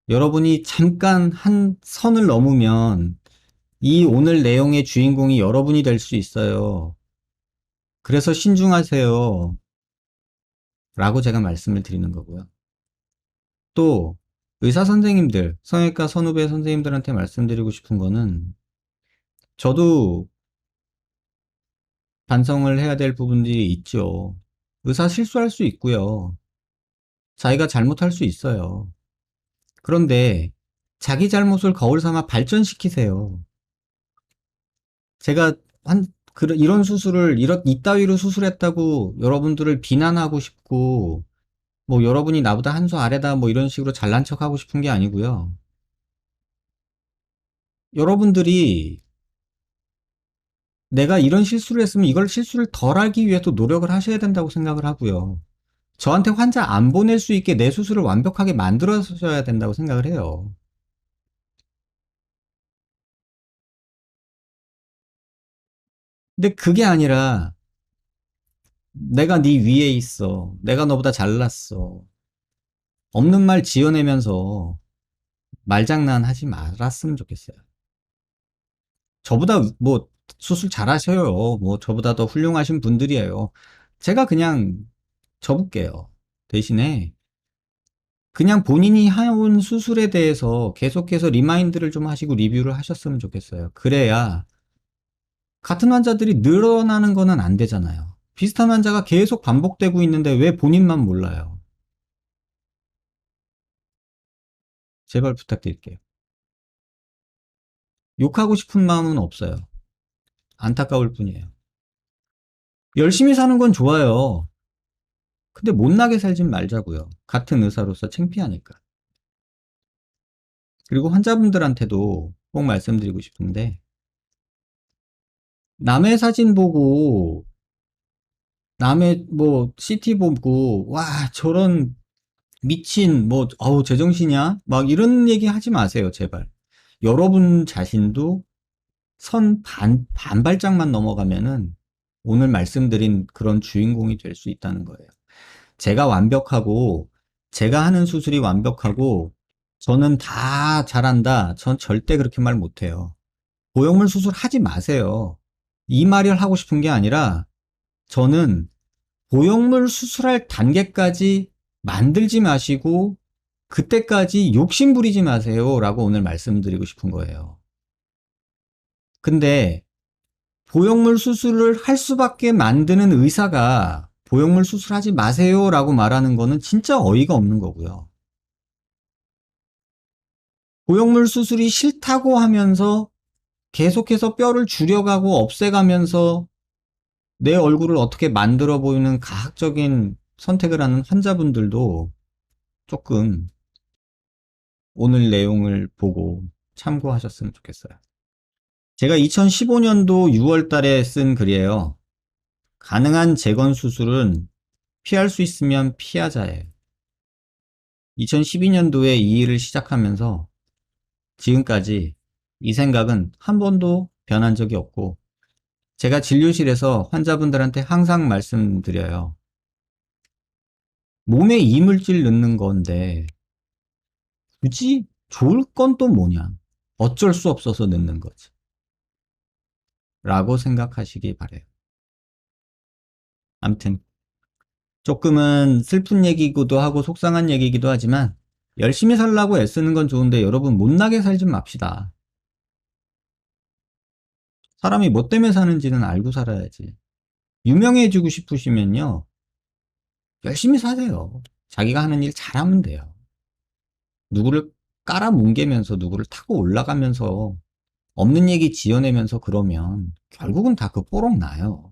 여러분이 잠깐 한 선을 넘으면 이 오늘 내용의 주인공이 여러분이 될 수 있어요. 그래서 신중하세요. 라고 제가 말씀을 드리는 거고요. 또 의사 선생님들, 성형외과 선후배 선생님들한테 말씀드리고 싶은 거는 저도 반성을 해야 될 부분들이 있죠. 의사 실수할 수 있고요. 자기가 잘못할 수 있어요. 그런데 자기 잘못을 거울 삼아 발전시키세요. 제가 이런 수술을, 이따위로 수술했다고 여러분들을 비난하고 싶고, 뭐 여러분이 나보다 한 수 아래다 뭐 이런 식으로 잘난 척 하고 싶은 게 아니고요. 여러분들이 내가 이런 실수를 했으면 이걸 실수를 덜 하기 위해서 노력을 하셔야 된다고 생각을 하고요. 저한테 환자 안 보낼 수 있게 내 수술을 완벽하게 만들어셔야 된다고 생각을 해요. 근데 그게 아니라 내가 네 위에 있어. 내가 너보다 잘났어. 없는 말 지어내면서 말장난 하지 말았으면 좋겠어요. 저보다 뭐 수술 잘하셔요. 뭐 저보다 더 훌륭하신 분들이에요. 제가 그냥 접을게요. 대신에 그냥 본인이 해온 수술에 대해서 계속해서 리마인드를 좀 하시고 리뷰를 하셨으면 좋겠어요. 그래야 같은 환자들이 늘어나는 거는 안 되잖아요. 비슷한 환자가 계속 반복되고 있는데 왜 본인만 몰라요? 제발 부탁드릴게요. 욕하고 싶은 마음은 없어요. 안타까울 뿐이에요. 열심히 사는 건 좋아요. 근데 못나게 살진 말자고요. 같은 의사로서 창피하니까. 그리고 환자분들한테도 꼭 말씀드리고 싶은데 남의 사진 보고 남의 뭐 CT 보고 와 저런 미친 뭐 어우 제정신이야 막 이런 얘기 하지 마세요 제발. 여러분 자신도 선 반발짝만 넘어가면은 오늘 말씀드린 그런 주인공이 될 수 있다는 거예요. 제가 완벽하고 제가 하는 수술이 완벽하고 저는 다 잘한다. 전 절대 그렇게 말 못해요. 고형물 수술 하지 마세요. 이 말을 하고 싶은 게 아니라 저는 보형물 수술할 단계까지 만들지 마시고 그때까지 욕심 부리지 마세요 라고 오늘 말씀드리고 싶은 거예요. 근데 보형물 수술을 할 수밖에 만드는 의사가 보형물 수술하지 마세요 라고 말하는 거는 진짜 어이가 없는 거고요. 보형물 수술이 싫다고 하면서 계속해서 뼈를 줄여가고 없애가면서 내 얼굴을 어떻게 만들어 보이는 가학적인 선택을 하는 환자분들도 조금 오늘 내용을 보고 참고하셨으면 좋겠어요. 제가 2015년도 6월 달에 쓴 글이에요. 가능한 재건 수술은 피할 수 있으면 피하자예요. 2012년도에 이 일을 시작하면서 지금까지 이 생각은 한 번도 변한 적이 없고, 제가 진료실에서 환자분들한테 항상 말씀드려요. 몸에 이물질 넣는 건데 굳이 좋을 건 또 뭐냐? 어쩔 수 없어서 넣는 거지 라고 생각하시기 바래요. 암튼 조금은 슬픈 얘기기도 하고 속상한 얘기이기도 하지만 열심히 살라고 애쓰는 건 좋은데 여러분 못나게 살지 맙시다. 사람이 뭐 때문에 사는지는 알고 살아야지. 유명해지고 싶으시면요, 열심히 사세요. 자기가 하는 일 잘하면 돼요. 누구를 깔아뭉개면서 누구를 타고 올라가면서 없는 얘기 지어내면서 그러면 결국은 다 그 뽀록 나요.